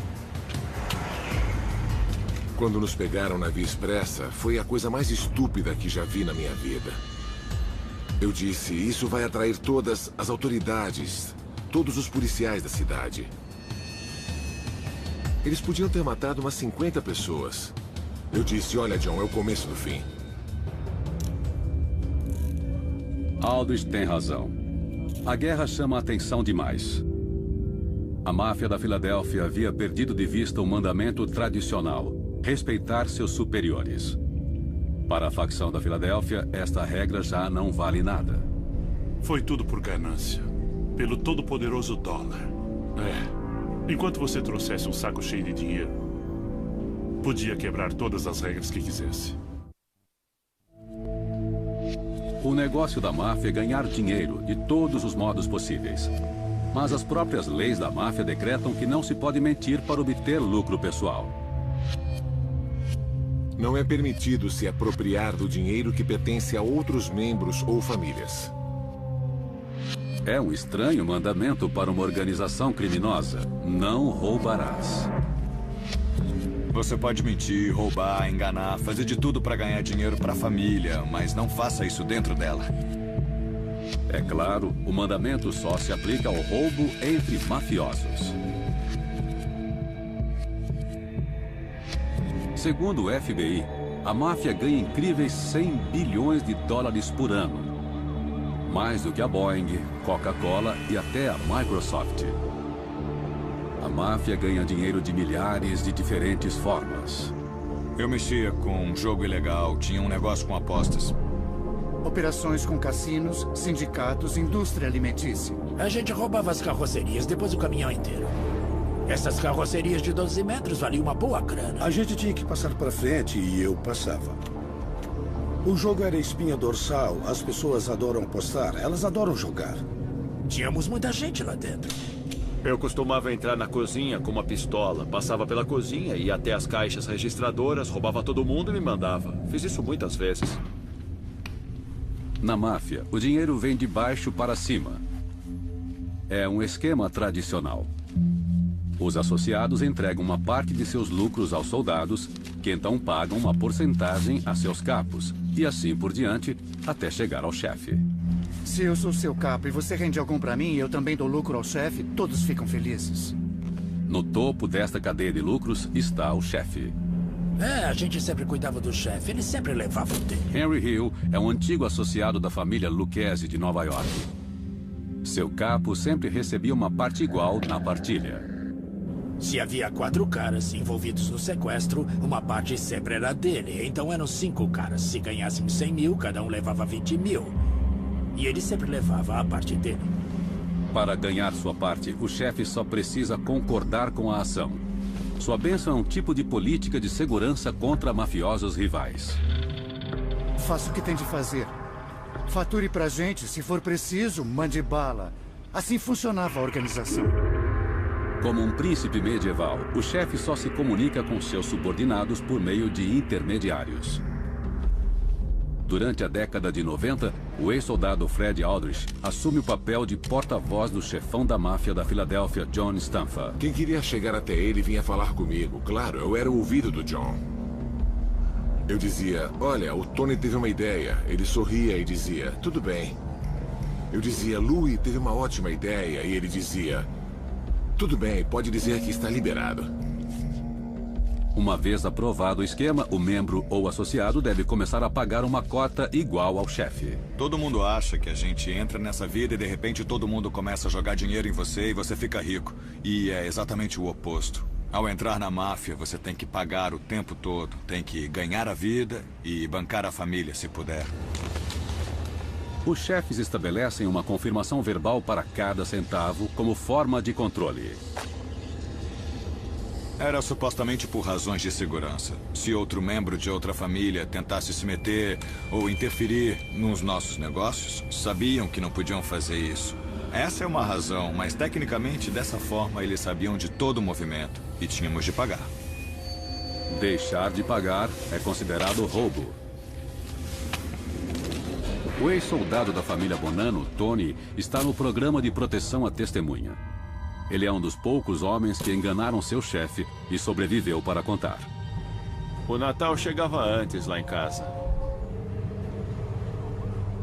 Quando nos pegaram na via expressa, foi a coisa mais estúpida que já vi na minha vida. Eu disse, isso vai atrair todas as autoridades, todos os policiais da cidade. Eles podiam ter matado umas 50 pessoas. Eu disse, olha, John, é o começo do fim. Aldridge tem razão. A guerra chama a atenção demais. A máfia da Filadélfia havia perdido de vista o mandamento tradicional, respeitar seus superiores. Para a facção da Filadélfia, esta regra já não vale nada. Foi tudo por ganância. Pelo todo-poderoso dólar. Enquanto você trouxesse um saco cheio de dinheiro, podia quebrar todas as regras que quisesse. O negócio da máfia é ganhar dinheiro de todos os modos possíveis. Mas as próprias leis da máfia decretam que não se pode mentir para obter lucro pessoal. Não é permitido se apropriar do dinheiro que pertence a outros membros ou famílias. É um estranho mandamento para uma organização criminosa. Não roubarás. Você pode mentir, roubar, enganar, fazer de tudo para ganhar dinheiro para a família, mas não faça isso dentro dela. É claro, o mandamento só se aplica ao roubo entre mafiosos. Segundo o FBI, a máfia ganha incríveis 100 bilhões de dólares por ano. Mais do que a Boeing, Coca-Cola e até a Microsoft. A máfia ganha dinheiro de milhares de diferentes formas. Eu mexia com um jogo ilegal, tinha um negócio com apostas. Operações com cassinos, sindicatos, indústria alimentícia. A gente roubava as carrocerias, depois o caminhão inteiro. Essas carrocerias de 12 metros valiam uma boa grana. A gente tinha que passar para frente e eu passava. O jogo era espinha dorsal. As pessoas adoram apostar, elas adoram jogar. Tínhamos muita gente lá dentro. Eu costumava entrar na cozinha com uma pistola, passava pela cozinha, ia até as caixas registradoras, roubava todo mundo e me mandava. Fiz isso muitas vezes. Na máfia, o dinheiro vem de baixo para cima. É um esquema tradicional. Os associados entregam uma parte de seus lucros aos soldados, que então pagam uma porcentagem a seus capos, e assim por diante, até chegar ao chefe. Se eu sou seu capo e você rende algum pra mim e eu também dou lucro ao chefe, todos ficam felizes. No topo desta cadeia de lucros está o chefe. A gente sempre cuidava do chefe. Ele sempre levava o dele. Henry Hill é um antigo associado da família Lucchese de Nova York. Seu capo sempre recebia uma parte igual na partilha. Se havia 4 caras envolvidos no sequestro, uma parte sempre era dele. Então eram 5 caras. Se ganhassem 100 mil, cada um levava 20 mil. E ele sempre levava a parte dele. Para ganhar sua parte, o chefe só precisa concordar com a ação. Sua bênção é um tipo de política de segurança contra mafiosos rivais. Faça o que tem de fazer. Fature pra gente, se for preciso, mande bala. Assim funcionava a organização. Como um príncipe medieval, o chefe só se comunica com seus subordinados por meio de intermediários. Durante a década de 90, o ex-soldado Fred Aldrich assume o papel de porta-voz do chefão da máfia da Filadélfia, John Stanfa. Quem queria chegar até ele vinha falar comigo. Claro, eu era o ouvido do John. Eu dizia, olha, o Tony teve uma ideia. Ele sorria e dizia, tudo bem. Eu dizia, Louis teve uma ótima ideia. E ele dizia, tudo bem, pode dizer que está liberado. Uma vez aprovado o esquema, o membro ou associado deve começar a pagar uma cota igual ao chefe. Todo mundo acha que a gente entra nessa vida e de repente todo mundo começa a jogar dinheiro em você e você fica rico. E é exatamente o oposto. Ao entrar na máfia, você tem que pagar o tempo todo. Tem que ganhar a vida e bancar a família, se puder. Os chefes estabelecem uma confirmação verbal para cada centavo como forma de controle. Era supostamente por razões de segurança. Se outro membro de outra família tentasse se meter ou interferir nos nossos negócios, sabiam que não podiam fazer isso. Essa é uma razão, mas tecnicamente dessa forma eles sabiam de todo o movimento e tínhamos de pagar. Deixar de pagar é considerado roubo. O ex-soldado da família Bonanno, Tony, está no programa de proteção à testemunha. Ele é um dos poucos homens que enganaram seu chefe e sobreviveu para contar. O Natal chegava antes lá em casa.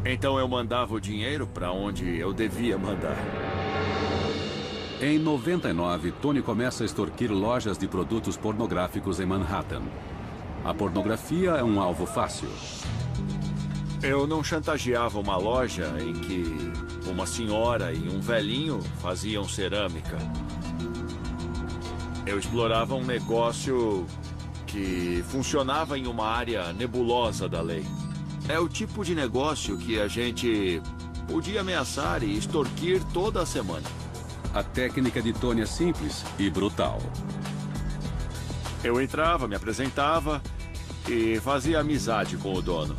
Então eu mandava o dinheiro para onde eu devia mandar. Em 99, Tony começa a extorquir lojas de produtos pornográficos em Manhattan. A pornografia é um alvo fácil. Eu não chantageava uma loja em que uma senhora e um velhinho faziam cerâmica. Eu explorava um negócio que funcionava em uma área nebulosa da lei. É o tipo de negócio que a gente podia ameaçar e extorquir toda a semana. A técnica de Tony é simples e brutal. Eu entrava, me apresentava e fazia amizade com o dono.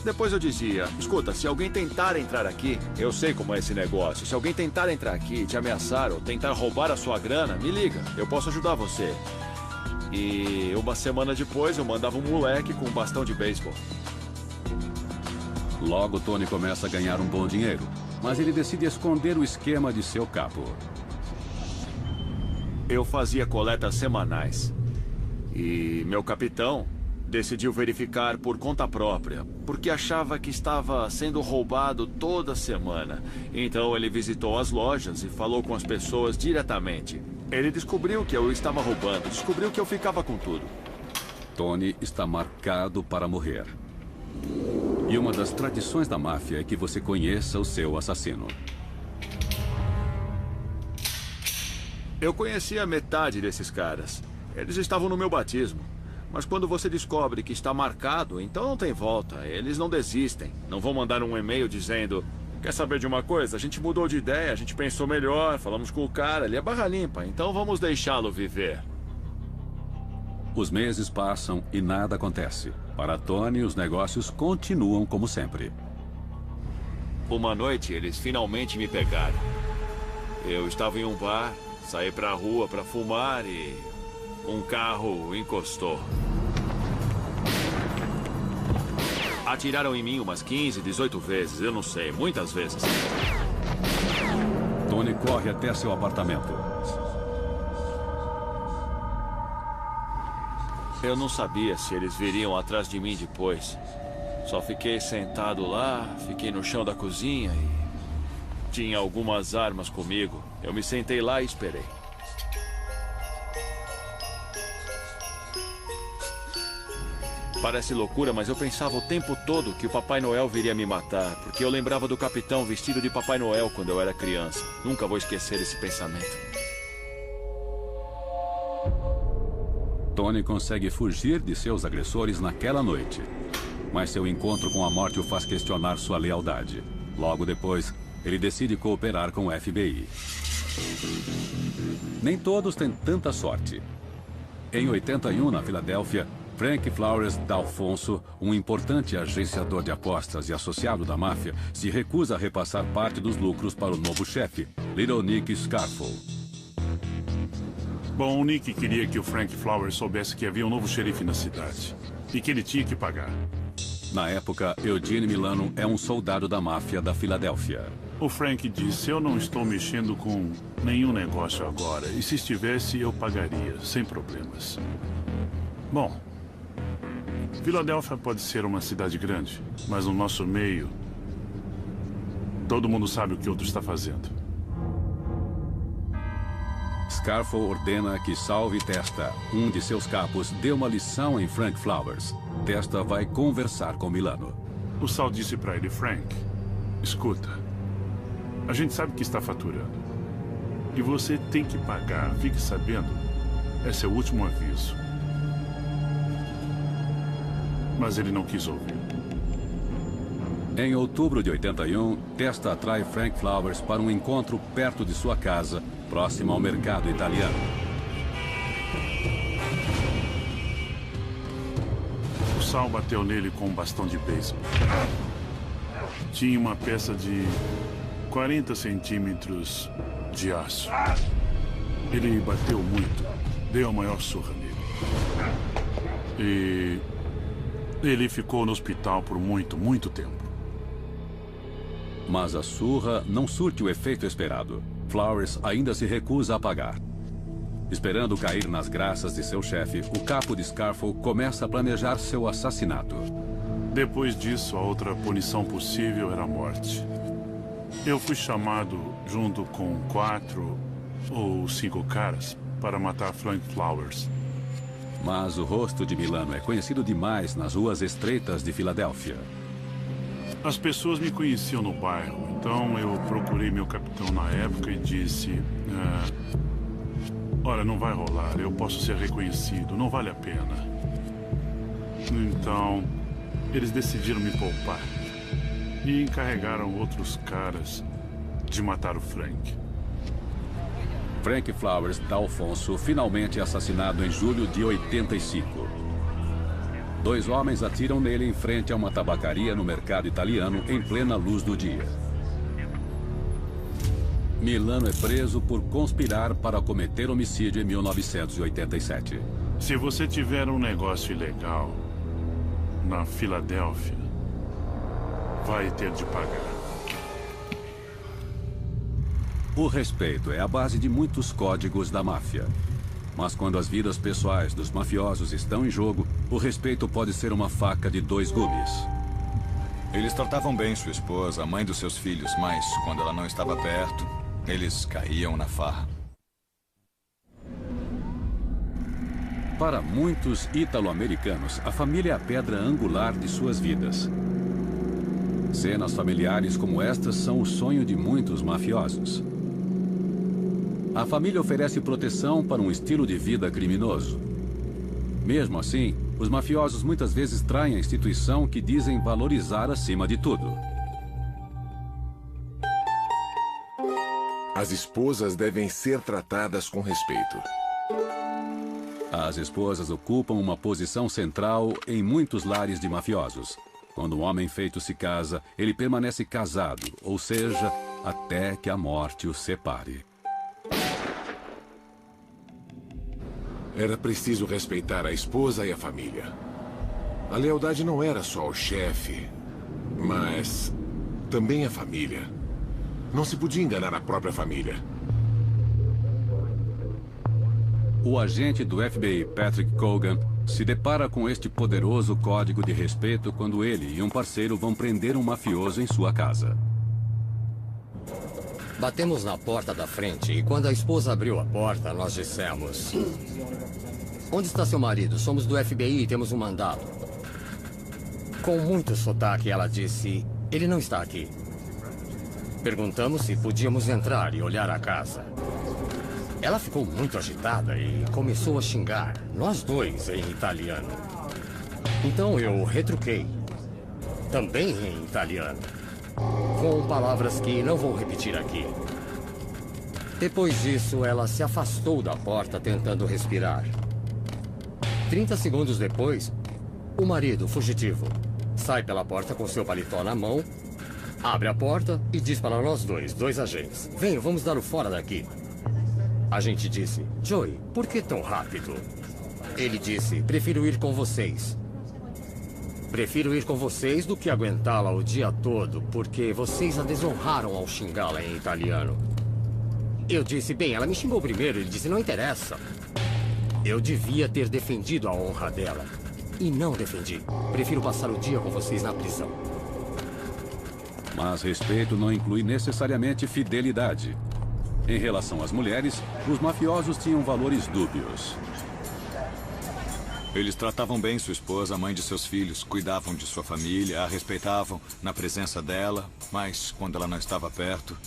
Depois eu dizia, escuta, se alguém tentar entrar aqui, eu sei como é esse negócio. Se alguém tentar entrar aqui, te ameaçar ou tentar roubar a sua grana, me liga, eu posso ajudar você. E uma semana depois eu mandava um moleque com um bastão de beisebol. Logo, Tony começa a ganhar um bom dinheiro, mas ele decide esconder o esquema de seu capo. Eu fazia coletas semanais. E meu capitão decidiu verificar por conta própria, porque achava que estava sendo roubado toda semana. Então ele visitou as lojas e falou com as pessoas diretamente. Ele descobriu que eu estava roubando, descobriu que eu ficava com tudo. Tony está marcado para morrer. E uma das tradições da máfia é que você conheça o seu assassino. Eu conhecia metade desses caras. Eles estavam no meu batismo. Mas quando você descobre que está marcado, então não tem volta. Eles não desistem. Não vão mandar um e-mail dizendo: quer saber de uma coisa? A gente mudou de ideia, a gente pensou melhor, falamos com o cara, ele é barra limpa, então vamos deixá-lo viver. Os meses passam e nada acontece. Para Tony, os negócios continuam como sempre. Uma noite, eles finalmente me pegaram. Eu estava em um bar, saí pra rua pra fumar e um carro encostou. Atiraram em mim umas 15, 18 vezes, eu não sei, muitas vezes. Tony corre até seu apartamento. Eu não sabia se eles viriam atrás de mim depois. Só fiquei sentado lá, fiquei no chão da cozinha e tinha algumas armas comigo. Eu me sentei lá e esperei. Parece loucura, mas eu pensava o tempo todo que o Papai Noel viria me matar, porque eu lembrava do capitão vestido de Papai Noel quando eu era criança. Nunca vou esquecer esse pensamento. Tony consegue fugir de seus agressores naquela noite. Mas seu encontro com a morte o faz questionar sua lealdade. Logo depois, ele decide cooperar com o FBI. Nem todos têm tanta sorte. Em 81, na Filadélfia, Frank Flowers D'Alfonso, um importante agenciador de apostas e associado da máfia, se recusa a repassar parte dos lucros para o novo chefe, Little Nick Scarfo. Bom, o Nick queria que o Frank Flowers soubesse que havia um novo xerife na cidade e que ele tinha que pagar. Na época, Eugene Milano é um soldado da máfia da Filadélfia. O Frank disse, eu não estou mexendo com nenhum negócio agora, e se estivesse, eu pagaria, sem problemas. Bom, Filadélfia pode ser uma cidade grande, mas no nosso meio, todo mundo sabe o que o outro está fazendo. Scarfo ordena que Salve Testa, um de seus capos, dê uma lição em Frank Flowers. Testa vai conversar com Milano. O Sal disse para ele, Frank, escuta, a gente sabe que está faturando. E você tem que pagar, fique sabendo. Esse é o último aviso. Mas ele não quis ouvir. Em outubro de 81, Testa atrai Frank Flowers para um encontro perto de sua casa, próximo ao mercado italiano. O Sal bateu nele com um bastão de beisebol. Tinha uma peça de 40 centímetros de aço. Ele bateu muito, deu a maior surra nele. E ele ficou no hospital por muito tempo. Mas a surra não surte o efeito esperado. Flowers ainda se recusa a pagar. Esperando cair nas graças de seu chefe, o capo de Scarfo começa a planejar seu assassinato. Depois disso, a outra punição possível era a morte. Eu fui chamado, junto com 4 ou 5 caras, para matar Frank Flowers. Mas o rosto de Milano é conhecido demais nas ruas estreitas de Filadélfia. As pessoas me conheciam no bairro, então eu procurei meu capitão na época e disse... olha, não vai rolar, eu posso ser reconhecido, não vale a pena. Então, eles decidiram me poupar. E encarregaram outros caras de matar o Frank. Frank Flowers D'Alfonso finalmente é assassinado em julho de 85. 2 homens atiram nele em frente a uma tabacaria no mercado italiano em plena luz do dia. Milano é preso por conspirar para cometer homicídio em 1987. Se você tiver um negócio ilegal na Filadélfia, vai ter de pagar. O respeito é a base de muitos códigos da máfia. Mas quando as vidas pessoais dos mafiosos estão em jogo, o respeito pode ser uma faca de 2 gumes. Eles tratavam bem sua esposa, a mãe dos seus filhos, mas quando ela não estava perto, eles caíam na farra. Para muitos ítalo-americanos, a família é a pedra angular de suas vidas. Cenas familiares como estas são o sonho de muitos mafiosos. A família oferece proteção para um estilo de vida criminoso. Mesmo assim, os mafiosos muitas vezes traem a instituição que dizem valorizar acima de tudo. As esposas devem ser tratadas com respeito. As esposas ocupam uma posição central em muitos lares de mafiosos. Quando um homem feito se casa, ele permanece casado, ou seja, até que a morte o separe. Era preciso respeitar a esposa e a família. A lealdade não era só ao chefe, mas também a família. Não se podia enganar a própria família. O agente do FBI, Patrick Cogan, se depara com este poderoso código de respeito quando ele e um parceiro vão prender um mafioso em sua casa. Batemos na porta da frente e quando a esposa abriu a porta, nós dissemos: onde está seu marido? Somos do FBI e temos um mandado. Com muito sotaque, ela disse: ele não está aqui. Perguntamos se podíamos entrar e olhar a casa. Ela ficou muito agitada e começou a xingar, nós dois em italiano. Então eu retruquei, também em italiano, com palavras que não vou repetir aqui. Depois disso, ela se afastou da porta tentando respirar. 30 segundos depois, o marido, fugitivo, sai pela porta com seu paletó na mão, abre a porta e diz para nós dois agentes: venham, vamos dar o fora daqui. A gente disse: Joey, por que tão rápido? Ele disse: prefiro ir com vocês. Prefiro ir com vocês do que aguentá-la o dia todo, porque vocês a desonraram ao xingá-la em italiano. Eu disse: bem, ela me xingou primeiro. Ele disse: não interessa. Eu devia ter defendido a honra dela. E não defendi. Prefiro passar o dia com vocês na prisão. Mas respeito não inclui necessariamente fidelidade. Em relação às mulheres, os mafiosos tinham valores dúbios. Eles tratavam bem sua esposa, a mãe de seus filhos, cuidavam de sua família, a respeitavam na presença dela, mas quando ela não estava perto,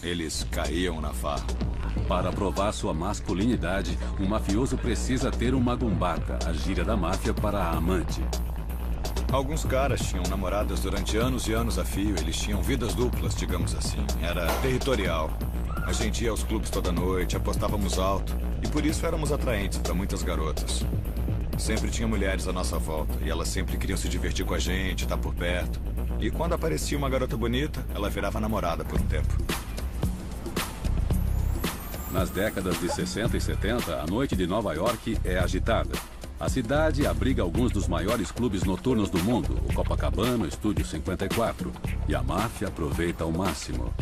eles caíam na farra. Para provar sua masculinidade, um mafioso precisa ter uma gumbata, a gíria da máfia para a amante. Alguns caras tinham namoradas durante anos e anos a fio. Eles tinham vidas duplas, digamos assim. Era territorial. A gente ia aos clubes toda noite, apostávamos alto. E por isso éramos atraentes para muitas garotas. Sempre tinha mulheres à nossa volta. E elas sempre queriam se divertir com a gente, estar por perto. E quando aparecia uma garota bonita, ela virava namorada por um tempo. Nas décadas de 60 e 70, a noite de Nova York é agitada. A cidade abriga alguns dos maiores clubes noturnos do mundo, o Copacabana, o Estúdio 54. E a máfia aproveita ao máximo.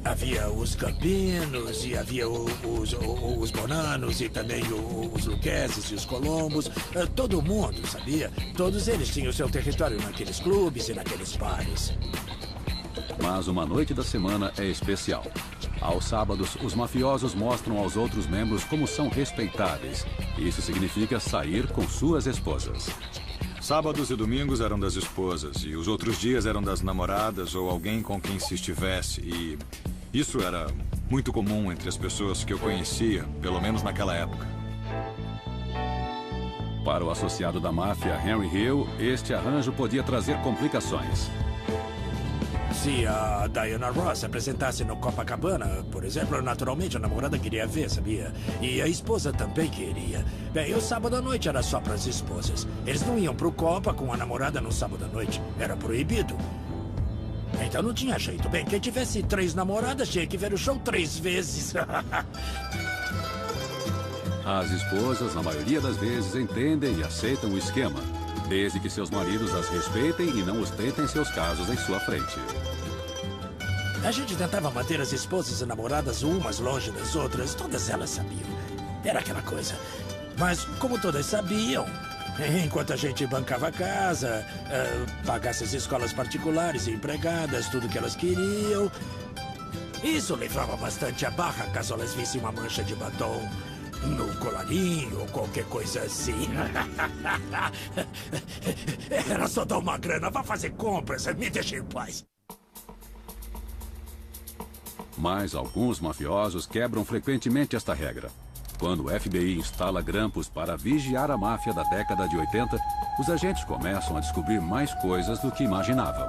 Havia os Campinos, e havia os Bonanos, e também os Luquezes e os Colombos. Todo mundo, sabia? Todos eles tinham seu território naqueles clubes e naqueles bares. Mas uma noite da semana é especial. Aos sábados, os mafiosos mostram aos outros membros como são respeitáveis. Isso significa sair com suas esposas. Sábados e domingos eram das esposas, e os outros dias eram das namoradas ou alguém com quem se estivesse. E isso era muito comum entre as pessoas que eu conhecia, pelo menos naquela época. Para o associado da máfia, Henry Hill, este arranjo podia trazer complicações. Se a Diana Ross se apresentasse no Copacabana, por exemplo, naturalmente a namorada queria ver, sabia? E a esposa também queria. Bem, o sábado à noite era só para as esposas. Eles não iam pro Copa com a namorada no sábado à noite. Era proibido. Então não tinha jeito. Bem, quem tivesse 3 namoradas tinha que ver o show 3 vezes. As esposas, na maioria das vezes, entendem e aceitam o esquema, desde que seus maridos as respeitem e não ostentem seus casos em sua frente. A gente tentava manter as esposas e namoradas umas longe das outras. Todas elas sabiam. Era aquela coisa. Mas como todas sabiam, enquanto a gente bancava a casa, pagasse as escolas particulares e empregadas, tudo que elas queriam, isso levava bastante a barra caso elas vissem uma mancha de batom no colarinho ou qualquer coisa assim. Era só dar uma grana, vá fazer compras, me deixe em paz. Mas alguns mafiosos quebram frequentemente esta regra. Quando o FBI instala grampos para vigiar a máfia da década de 80, os agentes começam a descobrir mais coisas do que imaginavam.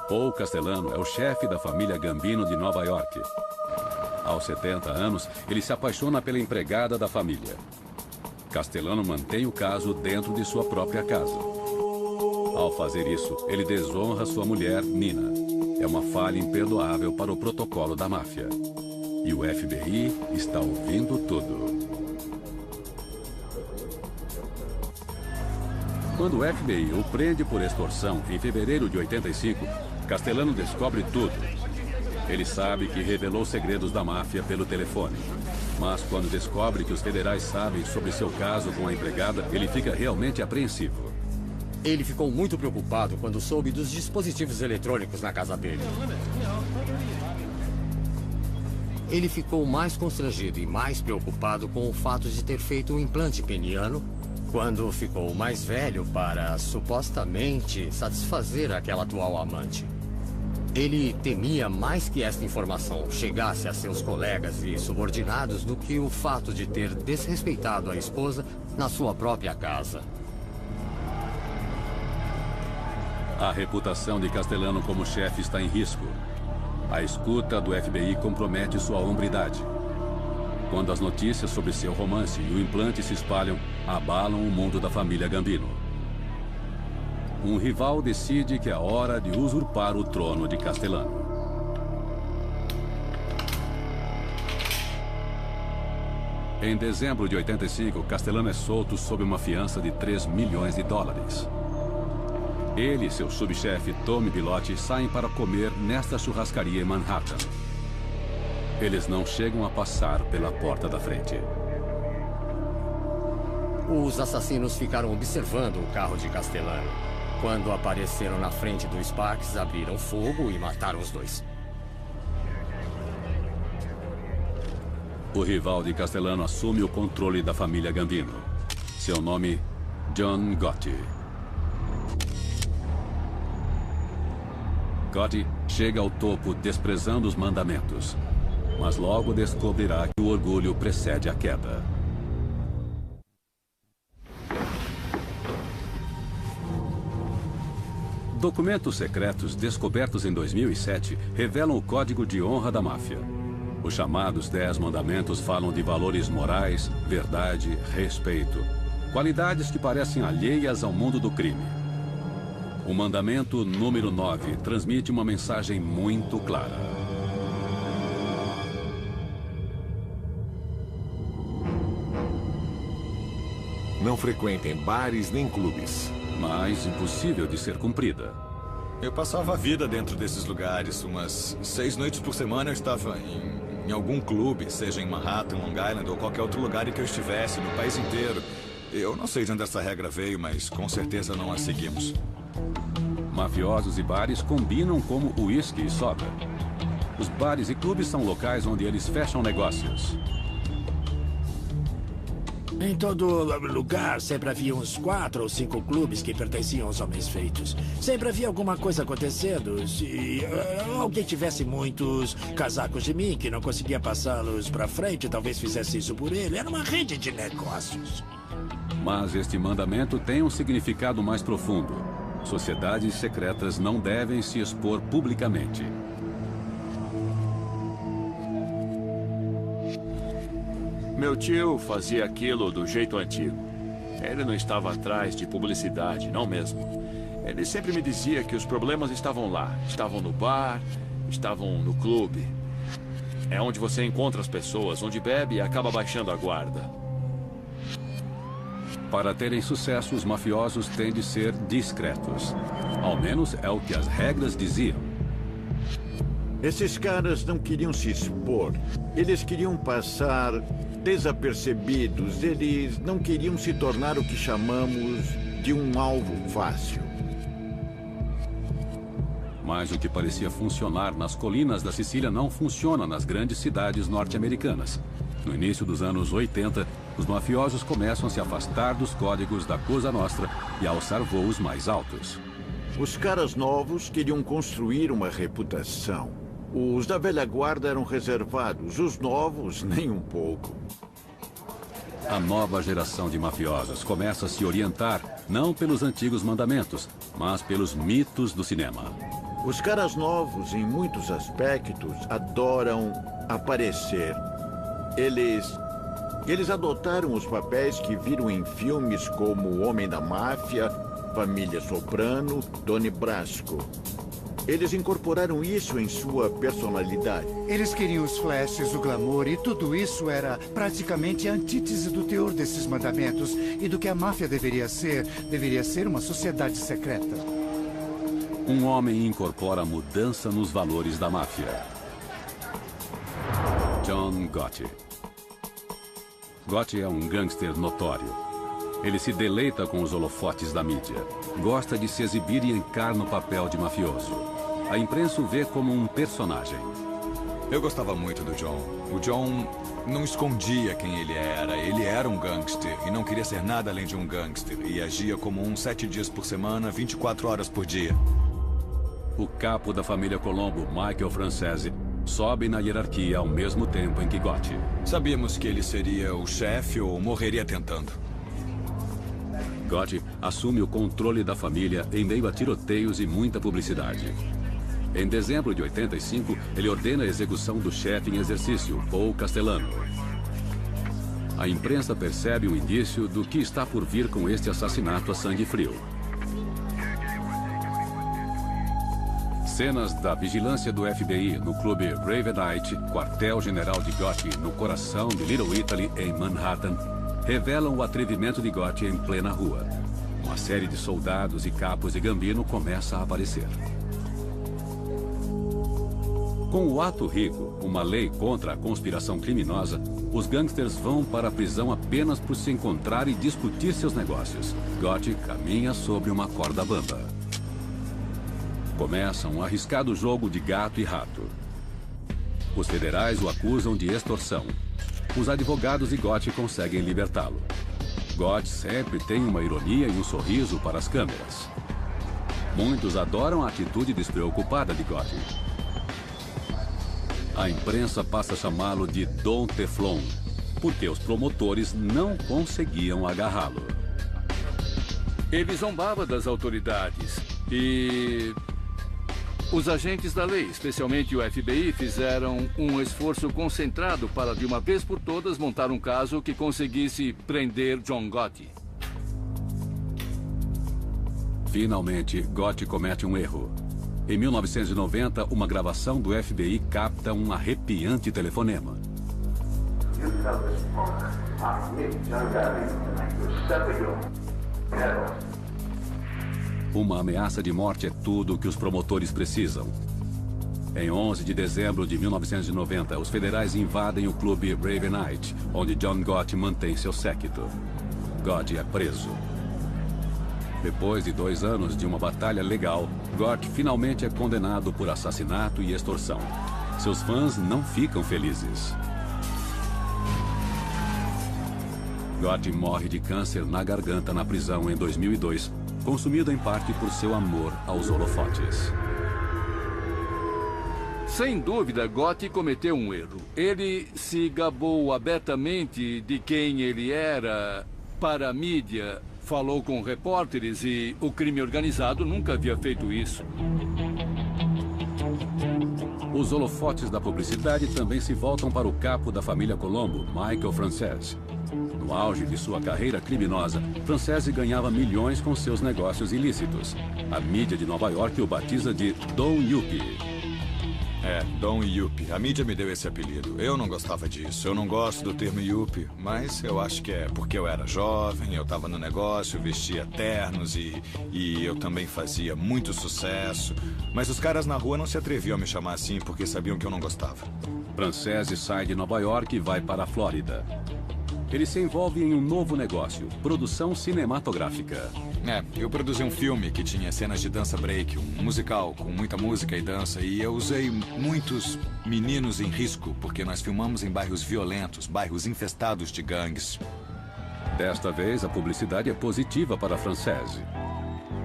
Paul Castellano é o chefe da família Gambino de Nova York. Aos 70 anos, ele se apaixona pela empregada da família. Castellano mantém o caso dentro de sua própria casa. Ao fazer isso, ele desonra sua mulher, Nina. É uma falha imperdoável para o protocolo da máfia. E o FBI está ouvindo tudo. Quando o FBI o prende por extorsão em fevereiro de 85, Castellano descobre tudo. Ele sabe que revelou segredos da máfia pelo telefone. Mas quando descobre que os federais sabem sobre seu caso com a empregada, ele fica realmente apreensivo. Ele ficou muito preocupado quando soube dos dispositivos eletrônicos na casa dele. Ele ficou mais constrangido e mais preocupado com o fato de ter feito um implante peniano quando ficou mais velho para, supostamente, satisfazer aquela atual amante. Ele temia mais que esta informação chegasse a seus colegas e subordinados do que o fato de ter desrespeitado a esposa na sua própria casa. A reputação de Castellano como chefe está em risco. A escuta do FBI compromete sua hombridade. Quando as notícias sobre seu romance e o implante se espalham, abalam o mundo da família Gambino. Um rival decide que é hora de usurpar o trono de Castellano. Em dezembro de 85, Castellano é solto sob uma fiança de 3 milhões de dólares. Ele e seu subchefe, Tommy Bilotti, saem para comer nesta churrascaria em Manhattan. Eles não chegam a passar pela porta da frente. Os assassinos ficaram observando o carro de Castellano. Quando apareceram na frente do Sparks, abriram fogo e mataram os dois. O rival de Castellano assume o controle da família Gambino. Seu nome, John Gotti. Gotti chega ao topo desprezando os mandamentos, mas logo descobrirá que o orgulho precede a queda. Documentos secretos descobertos em 2007 revelam o código de honra da máfia. Os chamados 10 mandamentos falam de valores morais, verdade, respeito. Qualidades que parecem alheias ao mundo do crime. O mandamento número 9 transmite uma mensagem muito clara. Não frequentem bares nem clubes. Mas impossível de ser cumprida. Eu passava a vida dentro desses lugares. Umas 6 noites por semana eu estava em algum clube, seja em Manhattan, Long Island ou qualquer outro lugar em que eu estivesse, no país inteiro. Eu não sei de onde essa regra veio, mas com certeza não a seguimos. Mafiosos e bares combinam como uísque e soda. Os bares e clubes são locais onde eles fecham negócios. Em todo lugar, sempre havia uns 4 ou 5 clubes que pertenciam aos homens feitos. Sempre havia alguma coisa acontecendo. Se alguém tivesse muitos casacos de mim que não conseguia passá-los para frente, talvez fizesse isso por ele. Era uma rede de negócios. Mas este mandamento tem um significado mais profundo. Sociedades secretas não devem se expor publicamente. Meu tio fazia aquilo do jeito antigo. Ele não estava atrás de publicidade, não mesmo. Ele sempre me dizia que os problemas estavam lá. Estavam no bar, estavam no clube. É onde você encontra as pessoas, onde bebe e acaba baixando a guarda. Para terem sucesso, os mafiosos têm de ser discretos. Ao menos é o que as regras diziam. Esses caras não queriam se expor. Eles queriam passar desapercebidos. Eles não queriam se tornar o que chamamos de um alvo fácil. Mas o que parecia funcionar nas colinas da Sicília não funciona nas grandes cidades norte-americanas. No início dos anos 80, os mafiosos começam a se afastar dos códigos da Cosa Nostra e a alçar voos mais altos. Os caras novos queriam construir uma reputação. Os da velha guarda eram reservados, os novos, nem um pouco. A nova geração de mafiosos começa a se orientar não pelos antigos mandamentos, mas pelos mitos do cinema. Os caras novos, em muitos aspectos, adoram aparecer. Eles adotaram os papéis que viram em filmes como O Homem da Máfia, Família Soprano, Donnie Brasco. Eles incorporaram isso em sua personalidade. Eles queriam os flashes, o glamour, e tudo isso era praticamente a antítese do teor desses mandamentos e do que a máfia deveria ser. Deveria ser uma sociedade secreta. Um homem incorpora mudança nos valores da máfia. John Gotti. Gotti é um gangster notório. Ele se deleita com os holofotes da mídia. Gosta de se exibir e encarna o papel de mafioso. A imprensa o vê como um personagem. Eu gostava muito do John. O John não escondia quem ele era. Ele era um gangster e não queria ser nada além de um gangster. E agia como um 7 dias por semana, 24 horas por dia. O capo da família Colombo, Michael Francese, sobe na hierarquia ao mesmo tempo em que Gotti. Sabíamos que ele seria o chefe ou morreria tentando. Gotti assume o controle da família em meio a tiroteios e muita publicidade. Em dezembro de 85, ele ordena a execução do chefe em exercício, Paul Castellano. A imprensa percebe um indício do que está por vir com este assassinato a sangue frio. Cenas da vigilância do FBI no clube Ravenite, quartel-general de Gotti no coração de Little Italy, em Manhattan, revelam o atrevimento de Gotti em plena rua. Uma série de soldados e capos de Gambino começa a aparecer. Com o ato rico, uma lei contra a conspiração criminosa, os gangsters vão para a prisão apenas por se encontrar e discutir seus negócios. Gotti caminha sobre uma corda bamba. Começa um arriscado jogo de gato e rato. Os federais o acusam de extorsão. Os advogados de Gotti conseguem libertá-lo. Gotti sempre tem uma ironia e um sorriso para as câmeras. Muitos adoram a atitude despreocupada de Gotti. A imprensa passa a chamá-lo de Dom Teflon, porque os promotores não conseguiam agarrá-lo. Ele zombava das autoridades e os agentes da lei, especialmente o FBI, fizeram um esforço concentrado para, de uma vez por todas, montar um caso que conseguisse prender John Gotti. Finalmente, Gotti comete um erro. Em 1990, uma gravação do FBI capta um arrepiante telefonema. Uma ameaça de morte é tudo o que os promotores precisam. Em 11 de dezembro de 1990, os federais invadem o clube Ravenite, onde John Gotti mantém seu séquito. Gotti é preso. Depois de 2 anos de uma batalha legal, Gotti finalmente é condenado por assassinato e extorsão. Seus fãs não ficam felizes. Gotti morre de câncer na garganta na prisão em 2002, consumido em parte por seu amor aos holofotes. Sem dúvida, Gotti cometeu um erro. Ele se gabou abertamente de quem ele era para a mídia. Falou com repórteres e o crime organizado nunca havia feito isso. Os holofotes da publicidade também se voltam para o capo da família Colombo, Michael Francese. No auge de sua carreira criminosa, Francese ganhava milhões com seus negócios ilícitos. A mídia de Nova York o batiza de Don Yuppie. Don Yuppie. A mídia me deu esse apelido. Eu não gostava disso. Eu não gosto do termo Yuppie, mas eu acho que é porque eu era jovem, eu estava no negócio, vestia ternos e eu também fazia muito sucesso. Mas os caras na rua não se atreviam a me chamar assim porque sabiam que eu não gostava. Francese sai de Nova York e vai para a Flórida. Ele se envolve em um novo negócio, produção cinematográfica. Eu produzi um filme que tinha cenas de dança break, um musical com muita música e dança, e eu usei muitos meninos em risco, porque nós filmamos em bairros violentos, bairros infestados de gangues. Desta vez, a publicidade é positiva para Francese.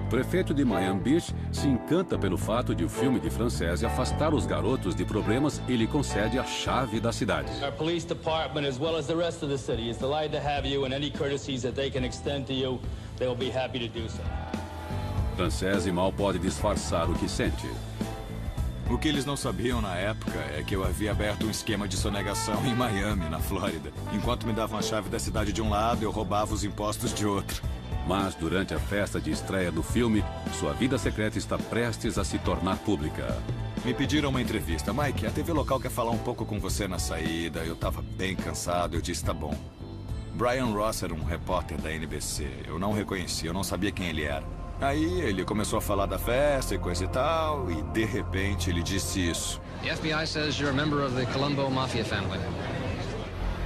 O prefeito de Miami Beach se encanta pelo fato de o filme de Francese afastar os garotos de problemas e lhe concede a chave da cidade. Our police department, as well as the rest of the city, is delighted to have you, and any courtesies that they can extend to you, they will be happy to do so. Francese mal pode disfarçar o que sente. O que eles não sabiam na época é que eu havia aberto um esquema de sonegação em Miami, na Flórida. Enquanto me davam a chave da cidade de um lado, eu roubava os impostos de outro. Mas durante a festa de estreia do filme, sua vida secreta está prestes a se tornar pública. Me pediram uma entrevista. Mike, a TV local quer falar um pouco com você na saída. Eu estava bem cansado, eu disse, tá bom. Brian Ross era um repórter da NBC. Eu não o reconheci, eu não sabia quem ele era. Aí ele começou a falar da festa e coisa e tal, e de repente ele disse isso. The FBI says you're a member of the Colombo Mafia family.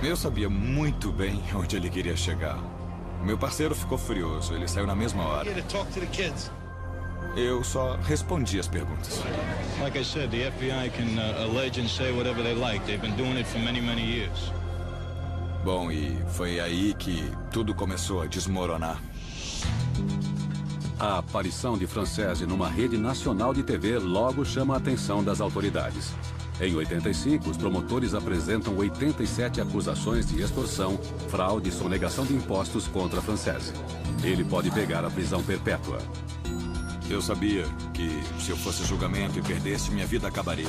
Eu sabia muito bem onde ele queria chegar. Meu parceiro ficou furioso, ele saiu na mesma hora. Eu só respondi as perguntas. Like I said, the FBI can allege and say whatever they like. They've been doing it for many, many years. Bom, e foi aí que tudo começou a desmoronar. A aparição de Francese numa rede nacional de TV logo chama a atenção das autoridades. Em 85, os promotores apresentam 87 acusações de extorsão, fraude e sonegação de impostos contra Francese. Ele pode pegar a prisão perpétua. Eu sabia que se eu fosse julgamento e perdesse, minha vida acabaria.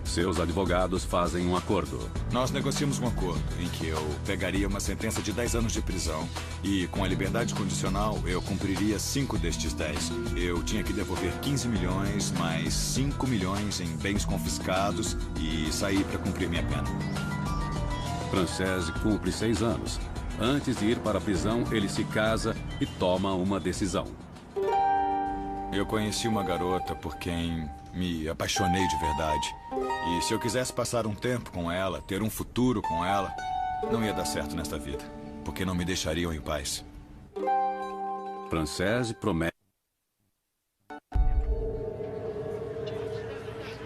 Seus advogados fazem um acordo. Nós negociamos um acordo em que eu pegaria uma sentença de 10 anos de prisão e, com a liberdade condicional, eu cumpriria 5 destes 10. Eu tinha que devolver 15 milhões, mais 5 milhões em bens confiscados e sair para cumprir minha pena. Francese cumpre 6 anos. Antes de ir para a prisão, ele se casa e toma uma decisão. Eu conheci uma garota por quem me apaixonei de verdade. E se eu quisesse passar um tempo com ela, ter um futuro com ela, não ia dar certo nesta vida, porque não me deixariam em paz. Francese promete.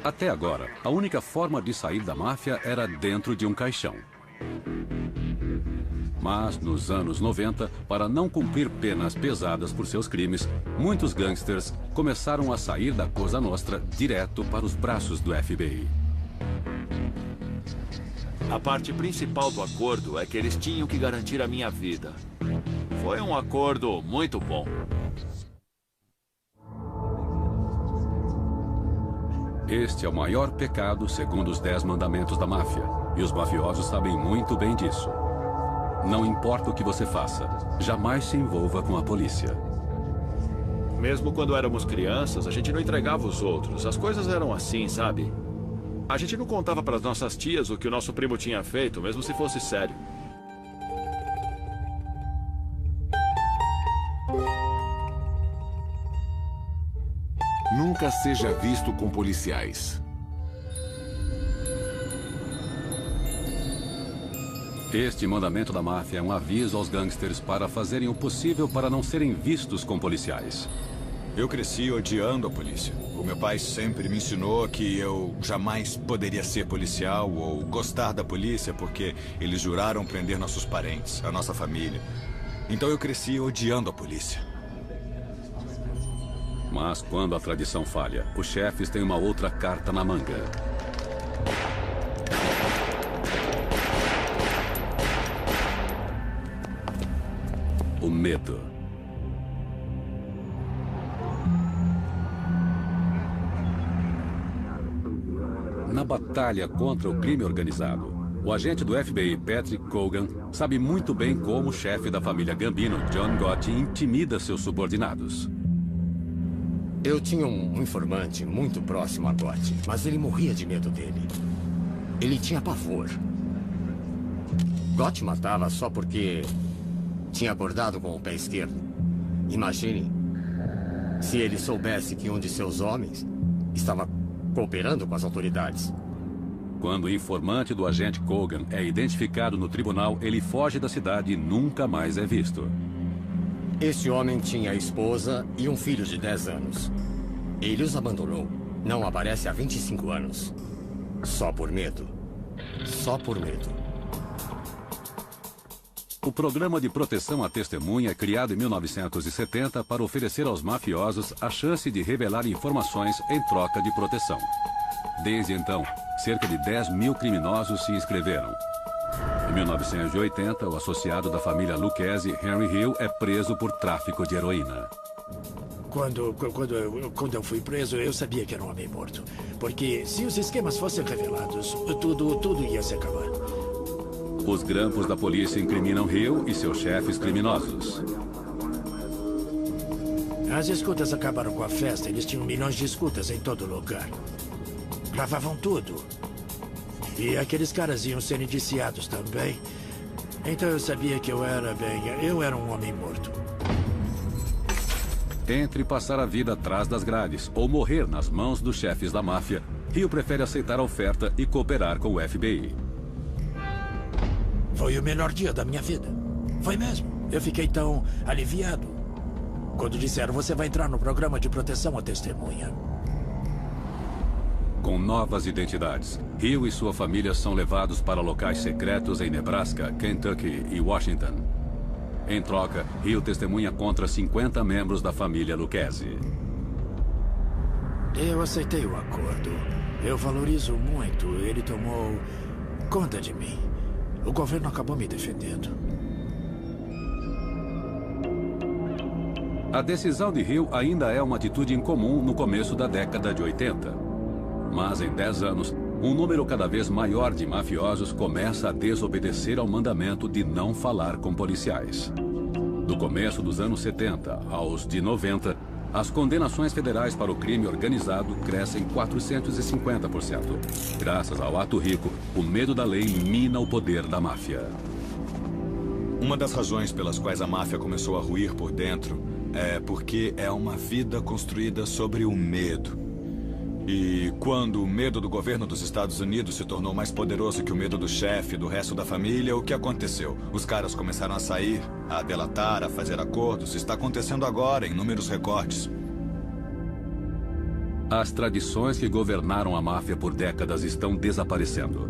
Até agora, a única forma de sair da máfia era dentro de um caixão. Mas, nos anos 90, para não cumprir penas pesadas por seus crimes, muitos gangsters começaram a sair da Cosa Nostra direto para os braços do FBI. A parte principal do acordo é que eles tinham que garantir a minha vida. Foi um acordo muito bom. Este é o maior pecado segundo os 10 mandamentos da máfia, e os mafiosos sabem muito bem disso. Não importa o que você faça, jamais se envolva com a polícia. Mesmo quando éramos crianças, a gente não entregava os outros. As coisas eram assim, sabe? A gente não contava para as nossas tias o que o nosso primo tinha feito, mesmo se fosse sério. Nunca seja visto com policiais. Este mandamento da máfia é um aviso aos gangsters para fazerem o possível para não serem vistos com policiais. Eu cresci odiando a polícia. O meu pai sempre me ensinou que eu jamais poderia ser policial ou gostar da polícia porque eles juraram prender nossos parentes, a nossa família. Então eu cresci odiando a polícia. Mas quando a tradição falha, os chefes têm uma outra carta na manga. O medo. Na batalha contra o crime organizado, o agente do FBI, Patrick Cogan, sabe muito bem como o chefe da família Gambino, John Gotti, intimida seus subordinados. Eu tinha um informante muito próximo a Gotti, mas ele morria de medo dele. Ele tinha pavor. Gotti matava só porque tinha acordado com o pé esquerdo. Imagine se ele soubesse que um de seus homens estava cooperando com as autoridades. Quando o informante do agente Cogan é identificado no tribunal, ele foge da cidade e nunca mais é visto. Este homem tinha esposa e um filho de 10 anos. Ele os abandonou. Não aparece há 25 anos. Só por medo. Só por medo. O Programa de Proteção à Testemunha é criado em 1970 para oferecer aos mafiosos a chance de revelar informações em troca de proteção. Desde então, cerca de 10 mil criminosos se inscreveram. Em 1980, o associado da família Lucchese, Henry Hill, é preso por tráfico de heroína. Quando eu fui preso, eu sabia que era um homem morto. Porque se os esquemas fossem revelados, tudo ia se acabar. Os grampos da polícia incriminam Hill e seus chefes criminosos. As escutas acabaram com a festa. Eles tinham milhões de escutas em todo lugar. Gravavam tudo. E aqueles caras iam ser indiciados também. Então eu sabia que eu era um homem morto. Entre passar a vida atrás das grades ou morrer nas mãos dos chefes da máfia, Rio prefere aceitar a oferta e cooperar com o FBI. Foi o melhor dia da minha vida. Foi mesmo. Eu fiquei tão aliviado quando disseram: você vai entrar no programa de proteção à testemunha. Com novas identidades, Rio e sua família são levados para locais secretos em Nebraska, Kentucky e Washington. Em troca, Rio testemunha contra 50 membros da família Lucchese. Eu aceitei o acordo. Eu valorizo muito. Ele tomou conta de mim. O governo acabou me defendendo. A decisão de Rio ainda é uma atitude incomum no começo da década de 80. Mas em 10 anos, um número cada vez maior de mafiosos começa a desobedecer ao mandamento de não falar com policiais. Do começo dos anos 70 aos de 90, as condenações federais para o crime organizado crescem 450%. Graças ao ato rico, o medo da lei mina o poder da máfia. Uma das razões pelas quais a máfia começou a ruir por dentro é porque é uma vida construída sobre o medo. E quando o medo do governo dos Estados Unidos se tornou mais poderoso que o medo do chefe e do resto da família, o que aconteceu? Os caras começaram a sair, a delatar, a fazer acordos. Está acontecendo agora, em números recordes. As tradições que governaram a máfia por décadas estão desaparecendo.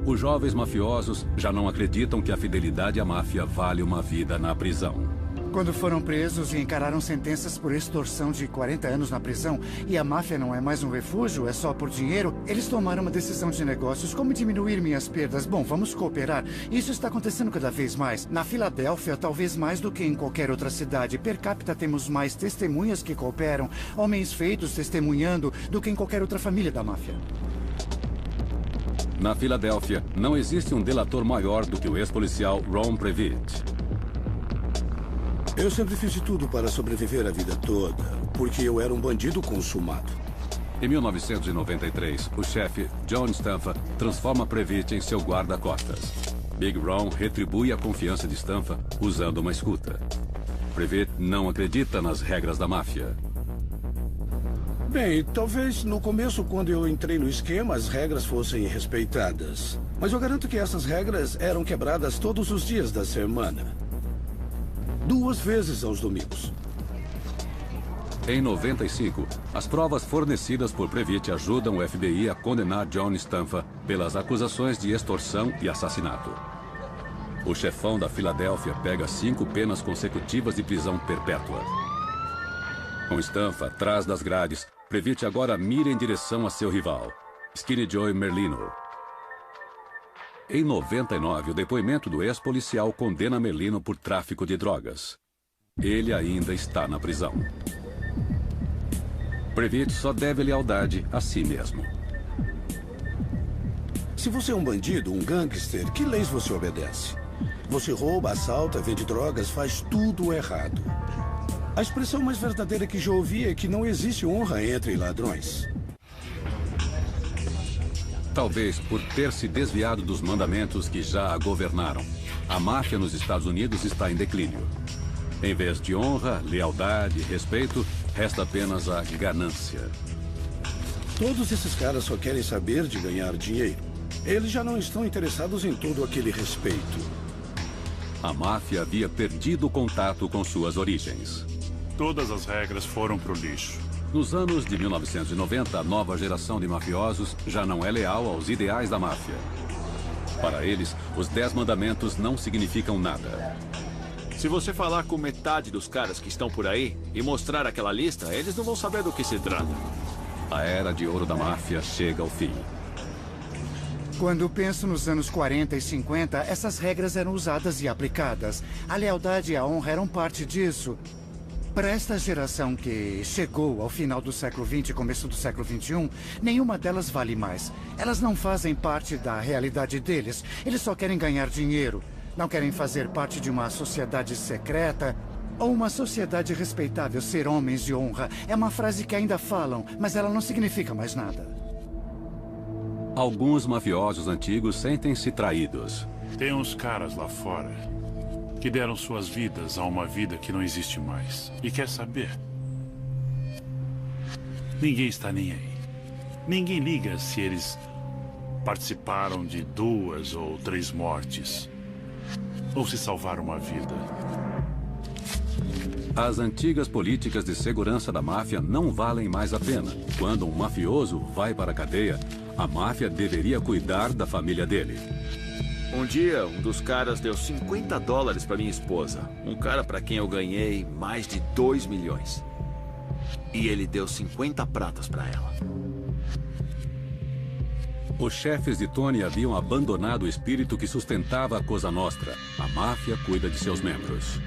Os jovens mafiosos já não acreditam que a fidelidade à máfia vale uma vida na prisão. Quando foram presos e encararam sentenças por extorsão de 40 anos na prisão, e a máfia não é mais um refúgio, é só por dinheiro, eles tomaram uma decisão de negócios. Como diminuir minhas perdas? Bom, vamos cooperar. Isso está acontecendo cada vez mais. Na Filadélfia, talvez mais do que em qualquer outra cidade. Per capita temos mais testemunhas que cooperam, homens feitos testemunhando, do que em qualquer outra família da máfia. Na Filadélfia, não existe um delator maior do que o ex-policial Ron Previtt. Eu sempre fiz de tudo para sobreviver a vida toda, porque eu era um bandido consumado. Em 1993, o chefe John Stanfa transforma Previtt em seu guarda-costas. Big Ron retribui a confiança de Stanfa usando uma escuta. Previtt não acredita nas regras da máfia. Bem, talvez no começo, quando eu entrei no esquema, as regras fossem respeitadas. Mas eu garanto que essas regras eram quebradas todos os dias da semana. 2 vezes aos domingos. Em 95, as provas fornecidas por Previtt ajudam o FBI a condenar John Stanfa pelas acusações de extorsão e assassinato. O chefão da Filadélfia pega 5 penas consecutivas de prisão perpétua. Com Stanfa atrás das grades, Previtt agora mira em direção a seu rival, Skinny Joe Merlino. Em 99, o depoimento do ex-policial condena Merlino por tráfico de drogas. Ele ainda está na prisão. Previtt só deve lealdade a si mesmo. Se você é um bandido, um gangster, que leis você obedece? Você rouba, assalta, vende drogas, faz tudo errado. A expressão mais verdadeira que já ouvi é que não existe honra entre ladrões. Talvez por ter se desviado dos mandamentos que já a governaram, a máfia nos Estados Unidos está em declínio. Em vez de honra, lealdade e respeito, resta apenas a ganância. Todos esses caras só querem saber de ganhar dinheiro. Eles já não estão interessados em todo aquele respeito. A máfia havia perdido o contato com suas origens. Todas as regras foram pro lixo. Nos anos de 1990, a nova geração de mafiosos já não é leal aos ideais da máfia. Para eles, os 10 mandamentos não significam nada. Se você falar com metade dos caras que estão por aí e mostrar aquela lista, eles não vão saber do que se trata. A era de ouro da máfia chega ao fim. Quando penso nos anos 40 e 50, essas regras eram usadas e aplicadas. A lealdade e a honra eram parte disso. Para esta geração que chegou ao final do século XX e começo do século XXI, nenhuma delas vale mais. Elas não fazem parte da realidade deles. Eles só querem ganhar dinheiro. Não querem fazer parte de uma sociedade secreta ou uma sociedade respeitável. Ser homens de honra é uma frase que ainda falam, mas ela não significa mais nada. Alguns mafiosos antigos sentem-se traídos. Tem uns caras lá fora que deram suas vidas a uma vida que não existe mais. E quer saber? Ninguém está nem aí. Ninguém liga se eles participaram de 2 ou 3 mortes. Ou se salvaram uma vida. As antigas políticas de segurança da máfia não valem mais a pena. Quando um mafioso vai para a cadeia, a máfia deveria cuidar da família dele. Um dia, um dos caras deu $50 para minha esposa. Um cara para quem eu ganhei mais de 2 milhões. E ele deu 50 pratas para ela. Os chefes de Tony haviam abandonado o espírito que sustentava a Cosa Nostra. A máfia cuida de seus membros.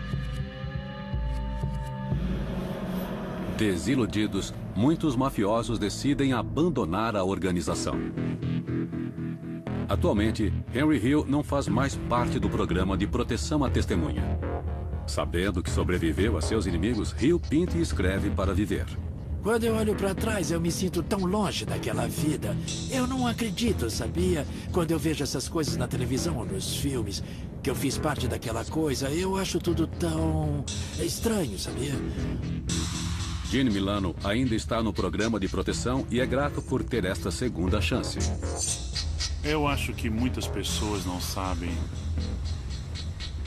Desiludidos, muitos mafiosos decidem abandonar a organização. Atualmente, Henry Hill não faz mais parte do programa de proteção à testemunha. Sabendo que sobreviveu a seus inimigos, Hill pinta e escreve para viver. Quando eu olho para trás, eu me sinto tão longe daquela vida. Eu não acredito, sabia? Quando eu vejo essas coisas na televisão ou nos filmes, que eu fiz parte daquela coisa, eu acho tudo tão estranho, sabia? Gene Milano ainda está no programa de proteção e é grato por ter esta segunda chance. Eu acho que muitas pessoas não sabem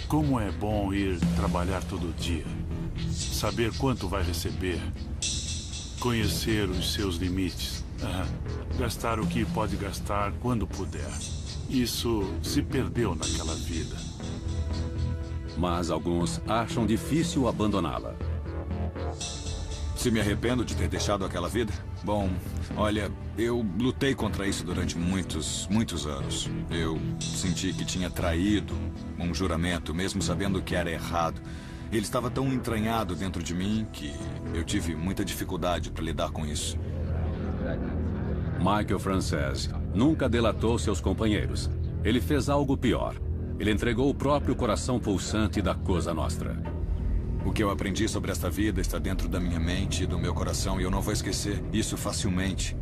como é bom ir trabalhar todo dia. Saber quanto vai receber. Conhecer os seus limites. Gastar o que pode gastar quando puder. Isso se perdeu naquela vida. Mas alguns acham difícil abandoná-la. Se me arrependo de ter deixado aquela vida? Bom, olha, eu lutei contra isso durante muitos anos. Eu senti que tinha traído um juramento, mesmo sabendo que era errado. Ele estava tão entranhado dentro de mim que eu tive muita dificuldade para lidar com isso. Michael Frances nunca delatou seus companheiros. Ele fez algo pior. Ele entregou o próprio coração pulsante da Cosa Nostra. O que eu aprendi sobre esta vida está dentro da minha mente e do meu coração e eu não vou esquecer isso facilmente.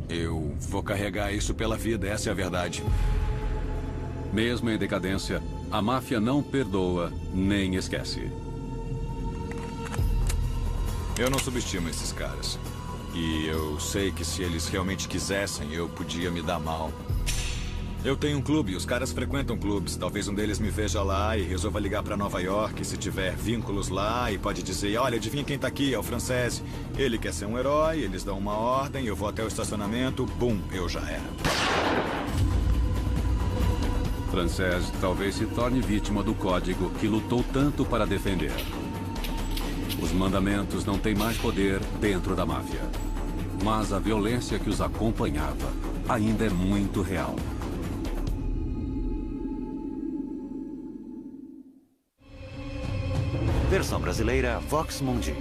Eu vou carregar isso pela vida, essa é a verdade. Mesmo em decadência, a máfia não perdoa nem esquece. Eu não subestimo esses caras. E eu sei que se eles realmente quisessem, eu podia me dar mal. Eu tenho um clube, os caras frequentam clubes. Talvez um deles me veja lá e resolva ligar para Nova York, se tiver vínculos lá, e pode dizer, olha, adivinha quem tá aqui, é o Frances. Ele quer ser um herói, eles dão uma ordem, eu vou até o estacionamento, bum, eu já era. Frances talvez se torne vítima do código que lutou tanto para defender. Os mandamentos não têm mais poder dentro da máfia. Mas a violência que os acompanhava ainda é muito real. Versão brasileira Vox Mundi.